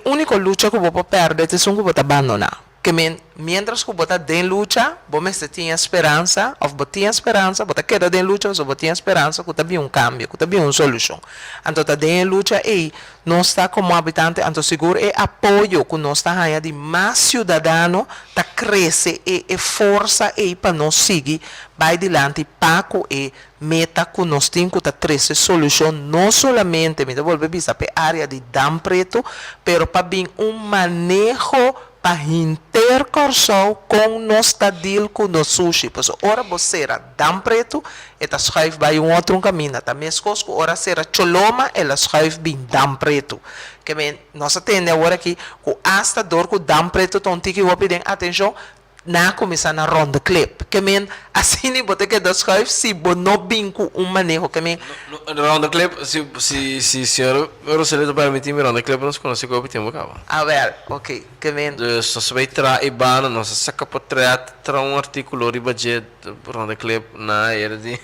única luta que vou perder é que vou abandonar. Que mientras que você tem luta, você tem esperança, ou você tem esperança, você quer ter luta, ou você tem esperança, que tem cambio, que tem uma solução. Então, você tem luta e nós está como habitante, então seguro é apoio que nós está ganhando de mais cidadano, está cresce e força e para nós seguir, vai adiante, para que meta que nós temos que trazer solução, não somente, me devolve vista para a área de Dam Preto, mas para bem manejo para intercorção com nossa deal com o sushi. Pois ora você era Dam Preto, ela schrijft bij outro caminho. Também escolhe ora será Choloma, ela schrijft bem Dam Preto. Que bem, nós temos agora aqui que hasta dor com Dam Preto, então tem que pedir atenção na começar na ronda clip. Que bem, assim nem botar que das schrijft se não bem com manejo. Que bem, ronda clip, se senhor Rosalito permitir me ronda clip, nós conhecemos o que temos cá. A ver, ok, que bem. Dus nós vai trazer ibana, nós saca para trazer artículo de budget ronda clip na era de.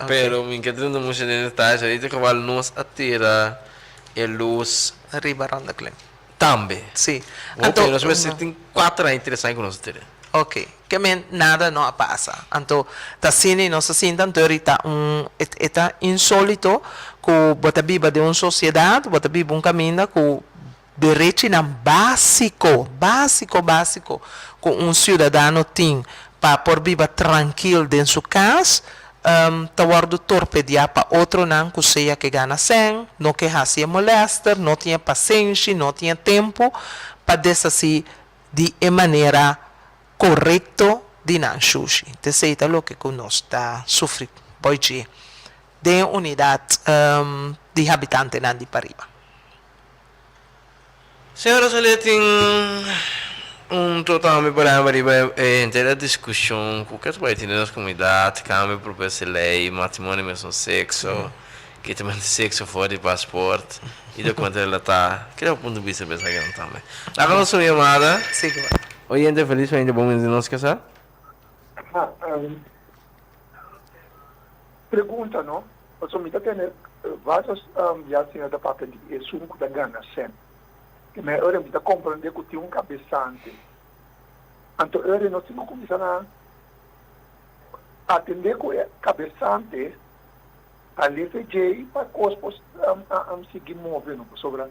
Pero me encanta muito de detalhes, aí tem que valer nós atira e luz Arriba ronda clip. também. Sim. Então, nós vamos ter 4 anos interessantes com nós ter. Ok, que nada não passa. Então, tá cine não se sinta ahorita está insólito que você vive de uma sociedade, você vive um caminho que direito básico que um cidadão tem para por viver tranquilo dentro de sua casa. Tawar torpedear para outro não que seja que gana sem, não que se molesta, não tinha paciência, não tinha tempo para decidir de maneira correta de não sushi. Te sei o que nós está sofrendo hoje de unidade de habitante de Pariba. Senhora Rosalito tem total me parece inteira discussão o que vai ter nas comunidades, câmbio para essa lei, matrimônio mesmo sexo, que também tem sexo fora de passaporte e documento relatar. Que é o ponto de vista dessa questão também. Agora nossa chamada. Sim. Oyente feliz, ainda bom de nos casar? Pergunta, não? Eu sou muito tendo várias viagens da parte de assunto da Gana sempre. Que me ora me compreender que tem cabeçante. Então, ora nós temos que começar a atender com o cabeçante, a LFJ, para que os seguir movendo sobre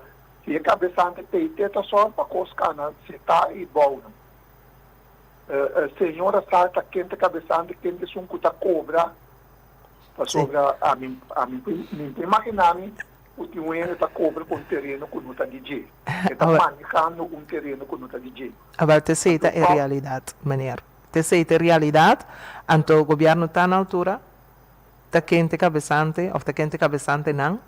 se é cabeçante tem teta só para coscana, se tá e bom. Senhora salta quente cabeçante, quente sum cuta cobra, para sobra a mim imaginar-me o que o ene tá cobra com terreno com nota DJ. Está manejando um terreno com nota DJ. Agora, te aceita a realidade, maneiro. Te aceita a realidade, então o governo está na altura, está quente cabeçante, ou está quente cabeçante não.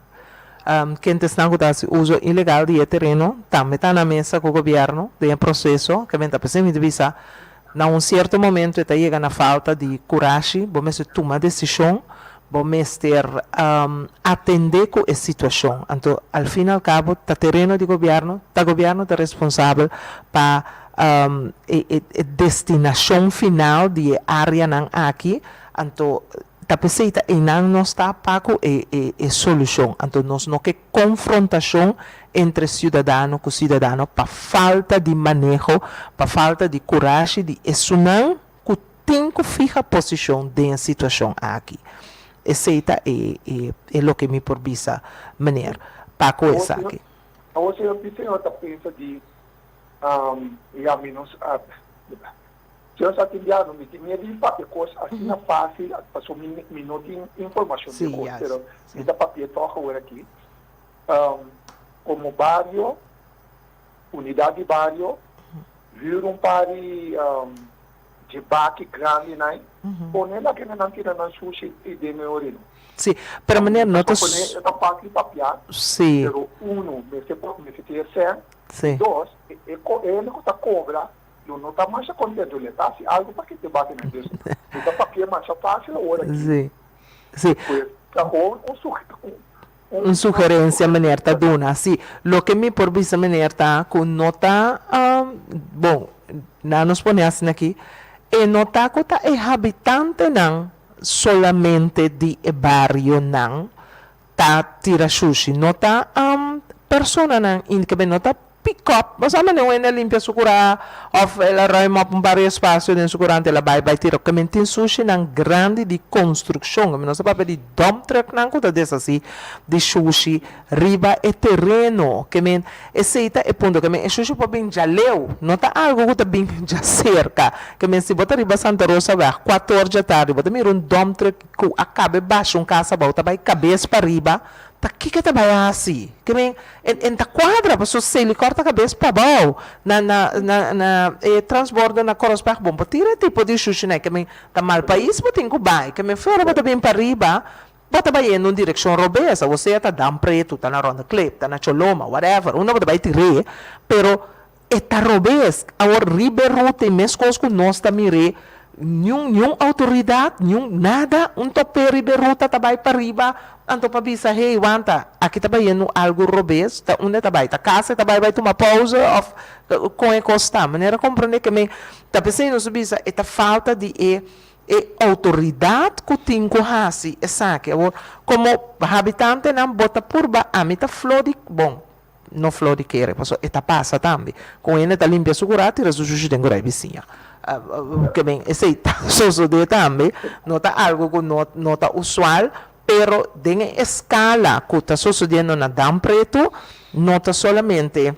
Quem está com uso ilegal de terreno, também está na mesa com o governo, de processo, que vem a pessoa de visa, em certo momento, está chegando a falta de coragem, vamos tomar decisão, vamos ter atender com a situação. Então, ao fim e ao cabo, está terreno de governo, está governo está responsável para a destinação final de área não aqui, então tá precisa e não está para a solução. Então nós não que confrontação entre cidadão com cidadão para falta de manejo, para falta de coragem de isso não que tem que ficar posição de situação aqui. Aceita é o que me provisa maneira para coisa aqui. Hoje eu penso de já menos se eu só tiver me tinha de papel coisa assim é fácil passou minuto informação de coisa pero esse papel toca agora aqui como barrio unidade de barrio vir pari de baque grande né poner lá que não tira na sushi e de meorino. Sim, pero maneira notas esta parte de papel sim pero me se ter sim dos ele está cobra não está mais contento ele tá se algo para que te bate na cabeça então para que mais fácil agora sim sim uma sugerência maneira tá dona sim lo que me por visa maneira tá com nota bom não nos põe assim aqui e nota que tá é habitante não solamente de barrio não tá tira sushi nota persona não in que nota pick up, basta man yung limpia sukura of ela rai mo pang barrio espacio din sukurante la bay tiro kamintin sushi ng grande di construction kami sa papel di dump truck nang kuta desa si di sushi riba e terreno kami eseita e punto kami e sushi pa bin jaleu nota algo kuta bin ja cerca kami si bota riba Santa Rosa ba 4 da tarde bota meron dump truck ku acabe baixo casa bota bay cabeça para riba Taki ka tabaya assim. Kami en ta quadra paso se corta a cabeça para baixo na transborda na corospa bom tira tipo de sushi né kami ta mal país botin ko bai kami fora bota bem para riba bota bai em direção robesa você tá dam preto tá na ronda clip tá na choloma whatever uma bota bai tire pero eta robes our ribe route mescos com nós ta mire nenhum autoridade, nada, tope ribe ruta tabay para riba, anto pabisa, hey, wanta, aqui tabay no algo robês, ta onde tabay, ta casa tabay vai tomar pausa, com a costa, maneira compreender que me, ta pensei no subisa, eta falta de autoridade que tem que fazer, sabe, como habitante não bota purba, a mim ta flori, bom, não flori querer, mas eta passa também, com ele ta limpia segurata e resulta de engorar vizinha. Que bem, esse sucede também, nota algo que nota usual, pero de escala que está sucedendo na Dam Preto, nota solamente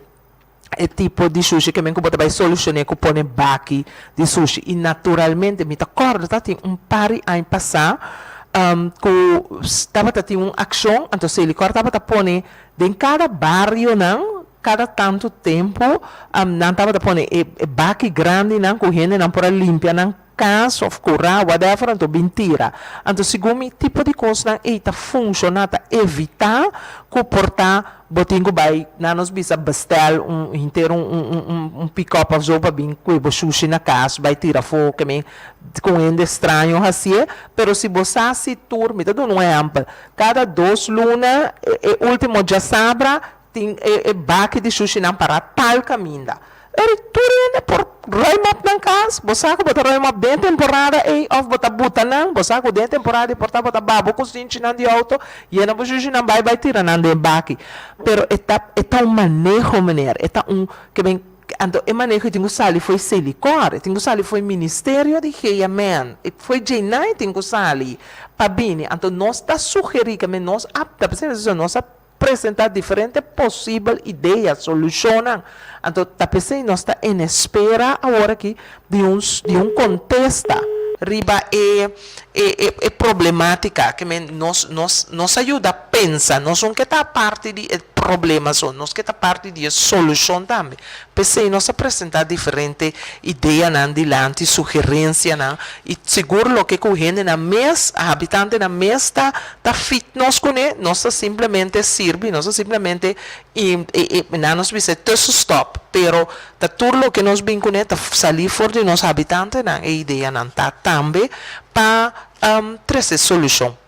o tipo de sushi que bem que você vai solucionar que põe baki de sushi e naturalmente me acordo tá tem pari a passar que estava tendo uma ação, então se ele corta para pôr em cada barrio não cada tanto tempo não estava pôr baki grande não correndo não para limpar não casa of cura whatever então mentira então segundo tipo de coisa não está funcionando para evitar que portar botinho vai não nos bisa bestel inteiro pick-up of sopa bem que sushi na casa vai tirar fogo que com ele estranho assim pero se você se turma então não é amplo cada 2 lunas o último já sabra tem baque de sushi não para tal caminho turine por roimap ng kas, bosa ko bota roimap den temporada of bota buta nang, bosa ko den temporada e porta bota babo ko sinchi nang di auto, yena po sushi nang bye tira nang den baki. Pero eta manejo maneira, eta que bem ando e manejo tingo sali foi Selicor, tingo sali foi Ministério de Reiamento, e foi J9 tingo sali, pabini, então nós tá sugerir que nós apta, nós apresentar diferentes possíveis ideias, solucionam. Então, tá pensando, nós está em espera agora aqui de um contesta riba problemática que nos ajuda a pensar, não só que está parte de problemas, nós que está parte de solução também. Pensei, nós apresentar diferentes ideias adiante, sugerências, e seguro o que a gente na mes, a habitante na mes está fit nós com ele, nós simplesmente serve, nós simplesmente não nos dice stop, pero tá tudo o que nós vem com ele, tá sair fora de nós habitantes, a ideia não tá também para trazer solução.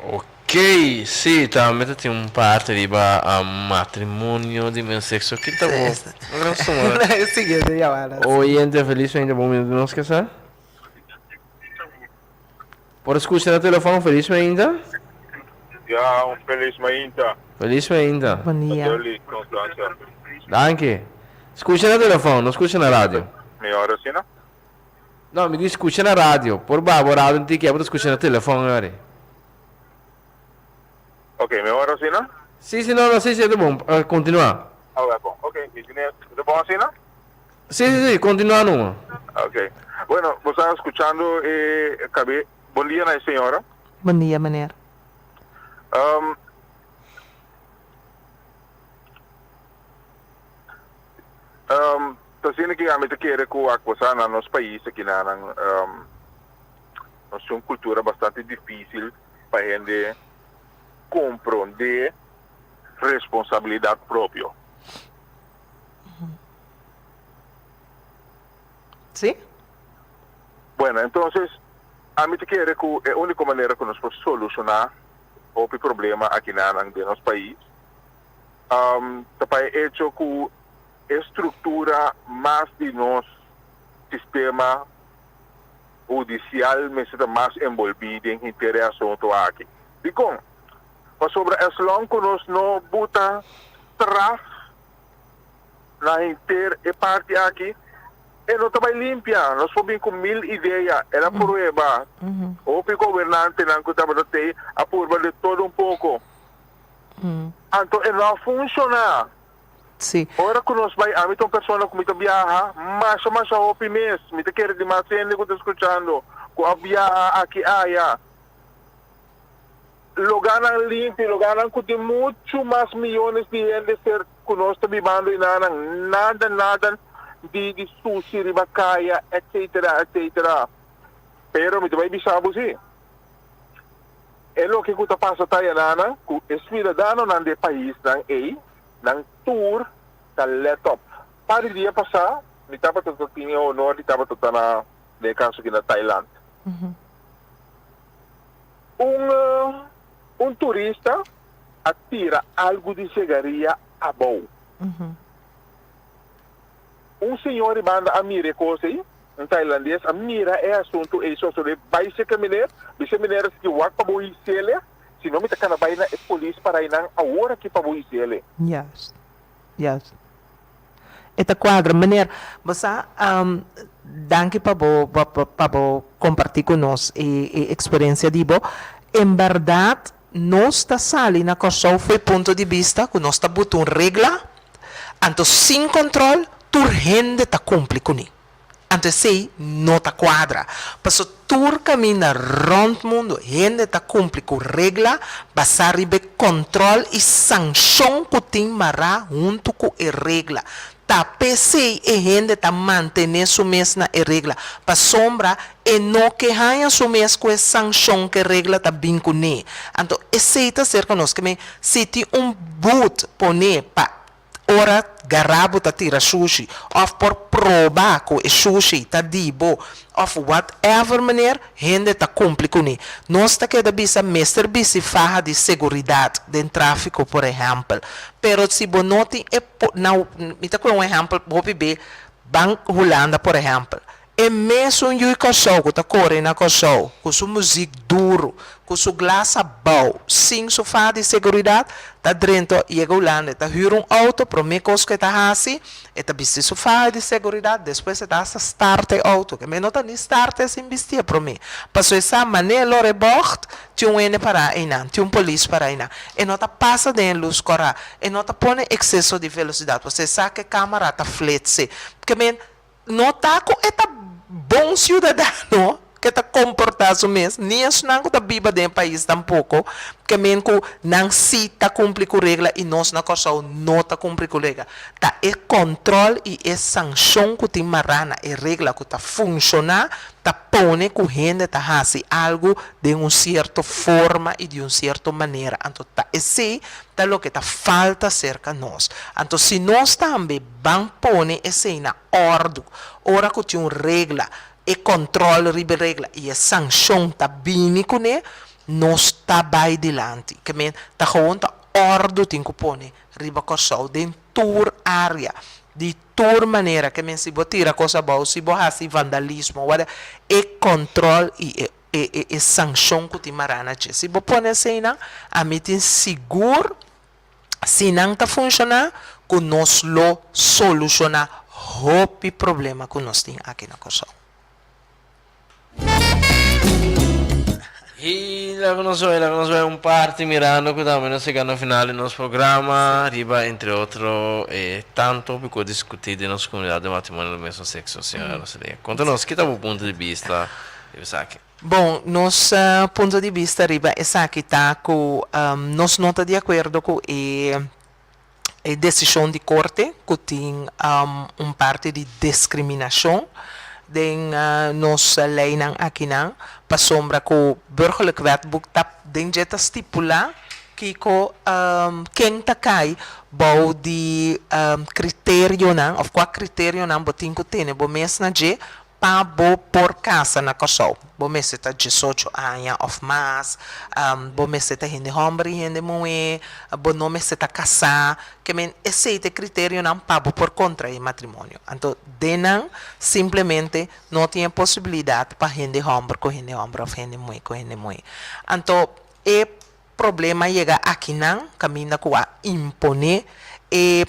Ok, sì, también tiene un parte di matrimonio di mio sexo. ¿Qué tal? Siguiente, ya va. Oyente feliz ainda, bom minuto, não esquecer. Por escuchar o telefone, feliz ainda? Ja, un feliz mainta. Feliz ainda. Bom dia. Naturally, Constanza. Danke. Escucha no telefone, não escucha na rádio. Mi ora sino? No, mi dice escucha na rádio. Por favor, rádio não tem que escuchar no telefone, agora. Ok, mi ora sino? Sì, sì, no, sì, sì, è buono. Continua. Ah, bom. Ok, ¿de bom sino? Sì, sì, sì, continua no. Ok. Bueno, vos estás escuchando, buen día, señora. Bom dia, meneer. Tasini que a mim te querer com a coisa na nosso país aqui na nós temos uma cultura bastante difícil para a gente compreender responsabilidade própria. Sim? Bueno, entonces, a mim te querer que a única maneira que nós podemos solucionar o problema aqui na nosso país é hecho com estrutura mais de nosso sistema judicial me está mais envolvido em interação aqui. E com, mas sobre as long que nós não bota traf na inteira parte aqui, e não está bem limpia. Nós fomos com 1000 ideias, ela prueba. O governante não está bem a purba de todo pouco. Então, não funciona. Sim. Ora que nós vai, a mim tem uma pessoa que me viaja, mas o mês, me te quer demais, que estou escutando, que a viaja aqui, lugar limpo, lugar que tem muito mais milhões de gente ser que nós estamos vivendo e nada de sushi, ribacaia, etc. Pero me te vai bichar você. É o que está passando aí, nana, que os cidadãos do país, ng tour sa laptop. Para dia passar, ni dapat ito tingi o no, ni dapat ito na kaso na Thailand. Un turista atira algo de cigaria a bom. Un senhor manda a mire coisa aí, um tailandês, a mira é assunto, é só sobre basic mineiro, que o ar para boi sele, se não me tá na baina é polícia para ir a hora que para boi sele. Yes. Esta quadra, meneer, você danke para compartir conosco a experiência de bo. Em verdade, nós está sali na coisa foi ponto de vista que nós está botando regra, então sem controle, tu rende tá cumpre com ele. Antes sei, não tá quadra. Passo tur camina rond mundo, gente tá cumpre com regra, passar ribe controle e sanção que tem mará junto com a regra. Tá PC e gente tá mantener su mesma regra. Pa sombra e não que haya su mes com a sanção que a regra tá bem com ele. Então, aceita ser conosco que me se tem boot pone pa ora garabo ta tira sushi of por proba ko e sushi ta dibo of whatever maneira gente ta cumpre com ni nós ta queda bisa mestre bisi faha de seguridade de tráfico por exemplo pero se bonoti e não me ta com um exemplo vou be Bank Holanda por exemplo E mesmo um cachorro que tá correndo na cachorro, com sua música duro, com sua glaça bom, sem sofá de segurança, tá dentro e lá, tá hira auto, para mim coisa que tá assim, e tá vestindo sofá de segurança, depois tá start auto, que me não tá nem start sem vestir para mim. Passou essa maneira, lore bort, tinha N para aí não, tinha polícia para aí não, e não tá passa de luz cora, e não tá põe excesso de velocidade, você sabe que a câmera tá fletse, que me não tá com eta bom cidadão que está comportado mesmo, nem isso não está viva dentro do país tampouco, que mesmo que não se está cumprindo com a regra e nós na Corsão não está cumprindo com a regra. Tá é controle e é sanção que tem marana, é regra que está funcionando, está põe que a gente está fazendo algo de uma certa forma e de uma certa maneira. Então, tá esse é o que está falta cerca de nós. Então, se nós também vamos pôr esse na ordem, ora que tem uma regra, e controle ribe regra e a sanção tá bem com ele, nós está bem dilante. Que men tá gewoon tá ordem tem que pôr riba Corsão dentro tour área, de tour maneira que men se botira coisa boa, se boa vandalismo, e controle e sanção que tem marana. Se bo pôr assim não, a mim tem seguro, se não tá funcionando, que nós lo solucionar o problema que nós tem aqui na Corsão. Y la conozco un parte mirando que también nos llega al final de nuestro programa, arriba entre otros, tanto porque discutir de nuestra comunidad de matrimonio del mismo sexo, señora Rosalía. Conta-nos, que está o ponto de vista, Isaac? Bom, nosso ponto de vista arriba é que está com nós não está de acordo com a decisão de corte que tem parte de discriminação den nossa lei não aqui não para sombra que o burgerlijk wetboek tap den jeta stipula que quem tá cai bom de critério não ou qual critério não botin que tem bo mês na je pa bo por casa na Corsão bo mês tá 18 anos ou mais bo mês tá gente homem gente mulher bo não mês tá casar que men esse critério não pa bo por contrair matrimônio então denan simplesmente não tinha possibilidade para gente homem com gente homem ou gente mulher com gente mulher então é problema chega aqui não caminha com a imponer e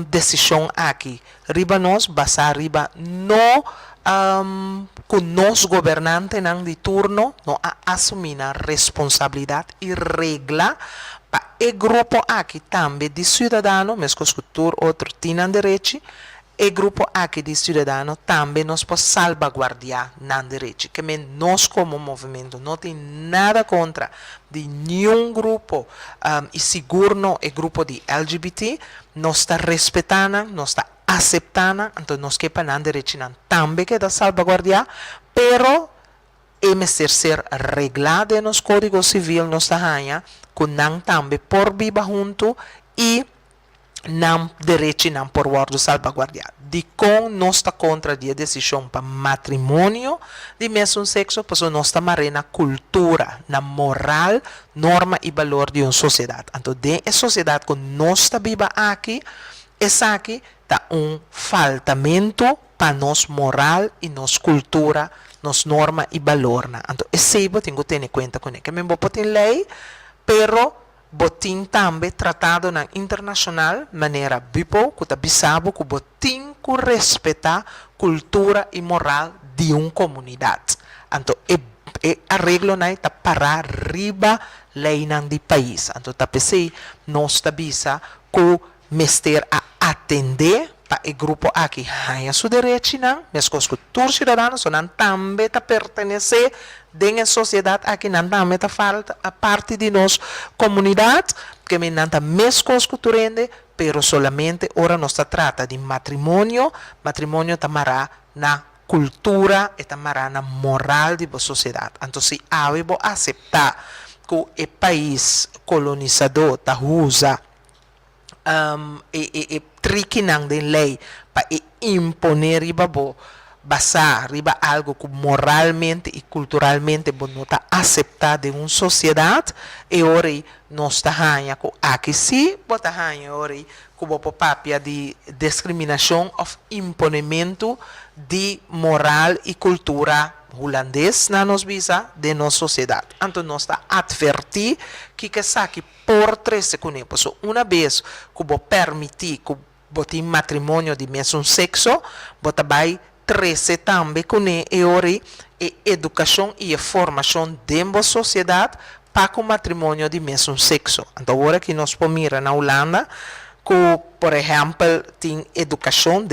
decisão aqui riba nós basa riba no com nós governante não de turno não assumir a responsabilidade e regra para o grupo aqui também de cidadão mesmo que o outro tinham direito e grupo aqui de cidadão também nós podemos salvaguardar não direito que nós como movimento não tem nada contra de nenhum grupo e seguro o grupo de LGBT nós está respeitando nós está aceptando então nós que não direito não também que da salvaguardar pero ser reglado nos código civil nós está ganha com não também por viva junto e não direito não por word salvaguardar de com nós está contra a decisão para matrimônio de mesmo sexo pois nós está marena cultura na moral norma e valor de uma sociedade então de a sociedade que nós está viva aqui essa aqui está faltamento para nós moral e nós cultura nós norma e valor então esse eu tenho que ter em conta com ele que mesmo pode ter lei pero botin também tratado na internacional maneira bipo que tá bisabo que botin que respeitar cultura e moral de uma comunidade então arreglo na tá para riba lei nan de país então tá pensei nós tá bisa que mester a atender para o grupo aqui ganha seu direito não mesmo que todos os cidadãos não também tá pertencer dentro da sociedade aqui não também tá falta a parte de nossa comunidade que não tá mesmo que rende pero solamente ora nós tá trata de matrimônio tá mará na cultura e tá mará na moral de boa sociedade então se vou aceitar que o país colonizador tá usa triquinang de lei para imponer babo basar riba algo que moralmente e culturalmente não está aceptado em uma sociedade, e ora nós está hanha com aqui sim, bota hanha ora como papia de discriminação ou imponimento de moral e cultura holandês na nos visa de nossa sociedade. Então nós está advertir que saque por 13 conepos. Uma vez que vou permitir que botem matrimônio de mesmo sexo, bota vai 13 também com e ora e educação e formação dentro da sociedade para o matrimônio de mesmo sexo. Então agora que nós pomira na Holanda, que, por exemplo, tem educação,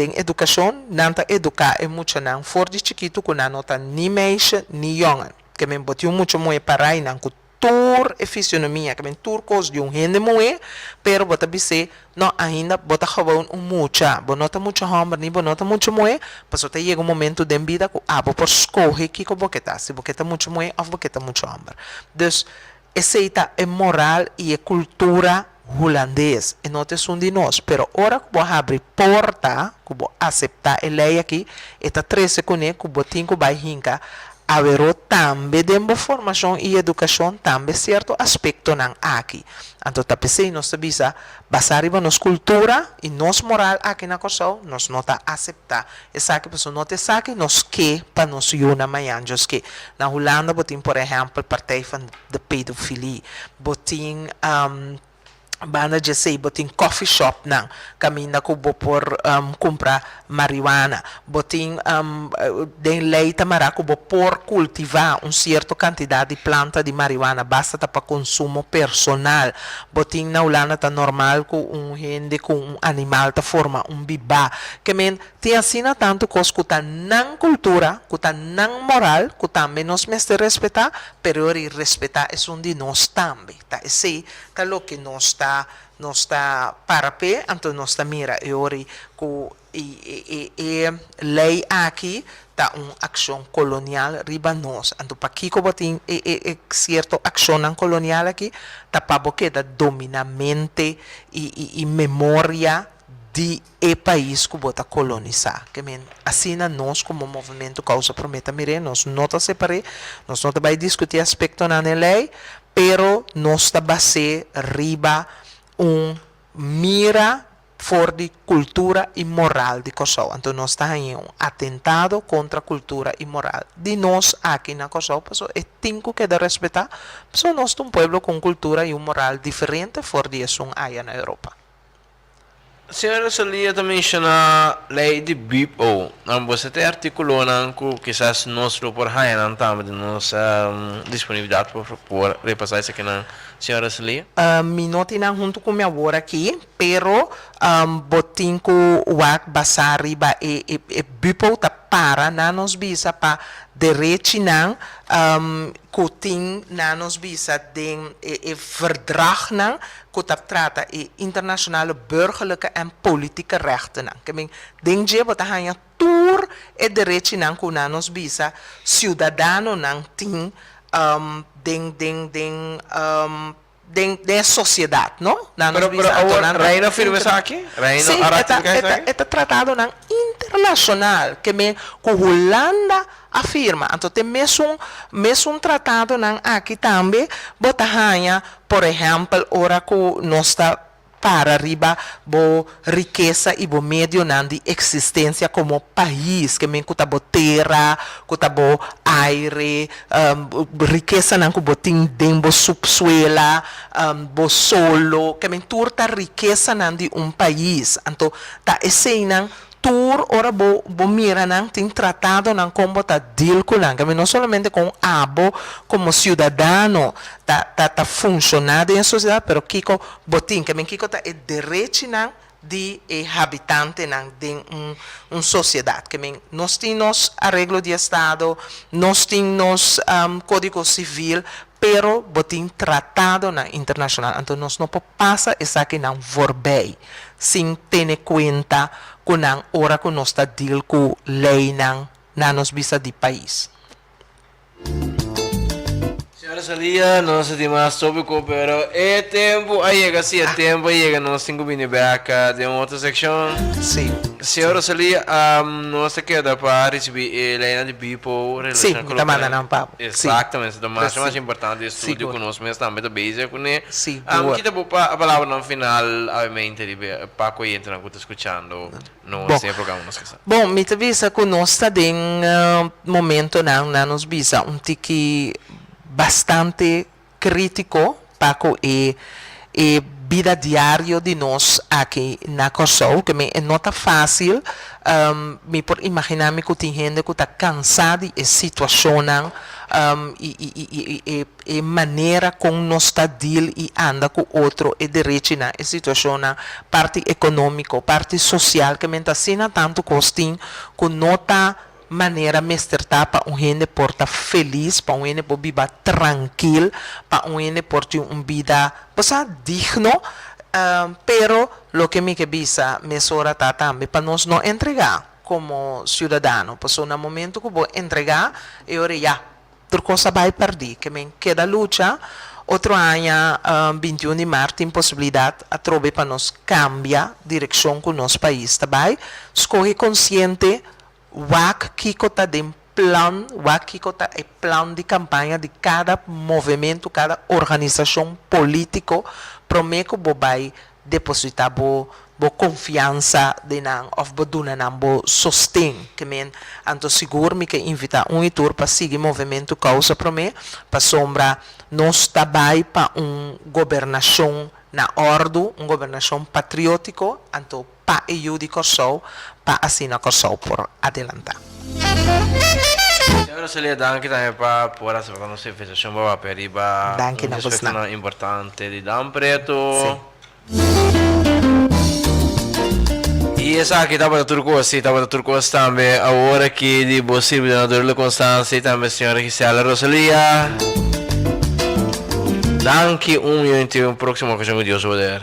nanta educar é muito não, for de chiquito que não nota nem meisje, nem jongen. Que me botiu muito moe para aí, não, que tur e fisionomia, que me tur cos de rende moe, pero bota bise, não, ainda bota gewoon mucha, bonota muito homem, nem bonota muito moe, mas até chega momento de vida que por escolher que boqueta, se boqueta muito moe, ou boqueta muito homem. Dus, essa é moral e é cultura holandês, e não é um de nós, pero ora que vou abrir porta, que vou aceitar a lei aqui, eta 13 cone que vou ter que vai hinca, haverá também de formação e educação também certo aspecto não aqui. Então tá pensei nós sabisa basar em nossa cultura e nossa moral aqui na Kosovo, nós não tá aceitar. Essa que pessoa não te sabe nós que para nós una manhã, just que na Holanda botin por exemplo partij van de pedofilie, botin banda de sei botin coffee shop não caminha que vou por comprar marihuana botin den lei tamara que vou por cultivar certa quantidade de planta de marihuana basta para consumo personal botin na Holanda tá normal com gente com animal tá forma biba que men tem assim tanto coisa que tá não cultura que tá não moral que também nós mestre respeitar pero respeitar é de nós também tá esse tá lo que nós está para pé, então nós está mira e ori que lei aqui tá uma ação colonial riba nós, então para que como tem certa ação colonial aqui tá para porque da dominamente e memória de país que bota colonizar, que men assim nós como movimento causa prometa mire nós não tá separei, nós não vai discutir aspecto na lei, pero nós está base riba mira for de cultura e moral de Kosovo. Então nós está em atentado contra a cultura e moral de nós aqui na Kosovo, pessoal, é tenho que de respeitar, pessoal, nós somos um povo com cultura e moral diferente for de isso aí na Europa. Senhora Salia também menciona a lei de BIPO. Você tem articulou que quizás nós por aí não também nossa disponibilidade por repassar isso aqui na senhora Salia. Me não tenho junto com minha avó aqui, pero botin ko wak basari ba BIPO ta para na nos bisa pa direito não kuting na nos bisa den verdrag não que trata internationale burgerlijke en politieke rechten não que men den je bota hanya tour direito não que na nos bisa cidadano não tem de sociedade, não? Pero Reina firme isso aqui? Sim, é tratado internacional, que me Holanda afirma. Então, tem mesmo tratado aqui também, botahanha, por exemplo, ora que nós está para arriba bo riqueza e bo medio de existência como país que men kuta bo terra kuta bo aire riqueza nan ku botin dembo subsuela bo solo que men turta riqueza nan de país então ta essenan tur ora bo mira nan tem tratado nan como ta deal com nan que não somente com abo como cidadano ta funcionando em sociedade pero kiko botin que men kiko ta direito nan de habitante nan de sociedade que men nós temos arreglo de estado nós temos código civil pero botin tratado na internacional então nós não passa essa aqui não vorbei sem ter conta com a hora que nós está deal com lei na nos visa de país. Senhora Rosalía, no sé si más tópico, pero el tiempo llega, sí, el tiempo llega, nos tengo que venir acá de otra sección. Sim. Senhora Rosalía, nossa queda para receber a de Bipo, Sim, me manda não, papo. Exatamente, o mais Sim. importante do estúdio Seguro. conosco, mas também basic, né? Sim, boa. Kita a palavra no final, obviamente, para que entra na escutando, não Bom. sei programa nos que Bom, me visa que nós está em momento na nos visa tiki bastante crítico para que vida diária de nós aqui na Kosovo, que me não está fácil, me por imaginar me que tem gente que está cansada de situação e maneira como nós está deal e anda com outro e direito na situação parte econômica, parte social, que me está sendo tanto costinho que não está maneira mestertar para gente por estar feliz, para gente por viver tranquilo, para gente por ter vida digno, pero lo que me que visa mesora está também para nós não entregar como cidadano, pues no momento que vou entregar e ora já, por coisa vai perder, que me queda luta. Outro ano, 21 de março, tem possibilidade a trocar para nós cambiar direção com o nosso país, tá bem? Escolhe consciente wak kikota de plan, wak kikota é plano de campanha de cada movimento, cada organização político, prometo que vai depositar bo confiança de nan of bo duna nan bo sostém que men anto seguro me que invitar tour para seguir movimento causa para mim para sombra nós trabalha para governação na ordem, governação patriótico, anto para eu de Kosovo, para assim na Kosovo por adelantar. Senhora Rosalía, danke também para por essa nossa feição para periba. Danke na aspetto importante di Dan Preto. E essa aqui estava da Turcos também, a hora que de possível na Dorle Constância também senhora Gisela Rosalía. Danke e um próximo ocasião de Deus poder.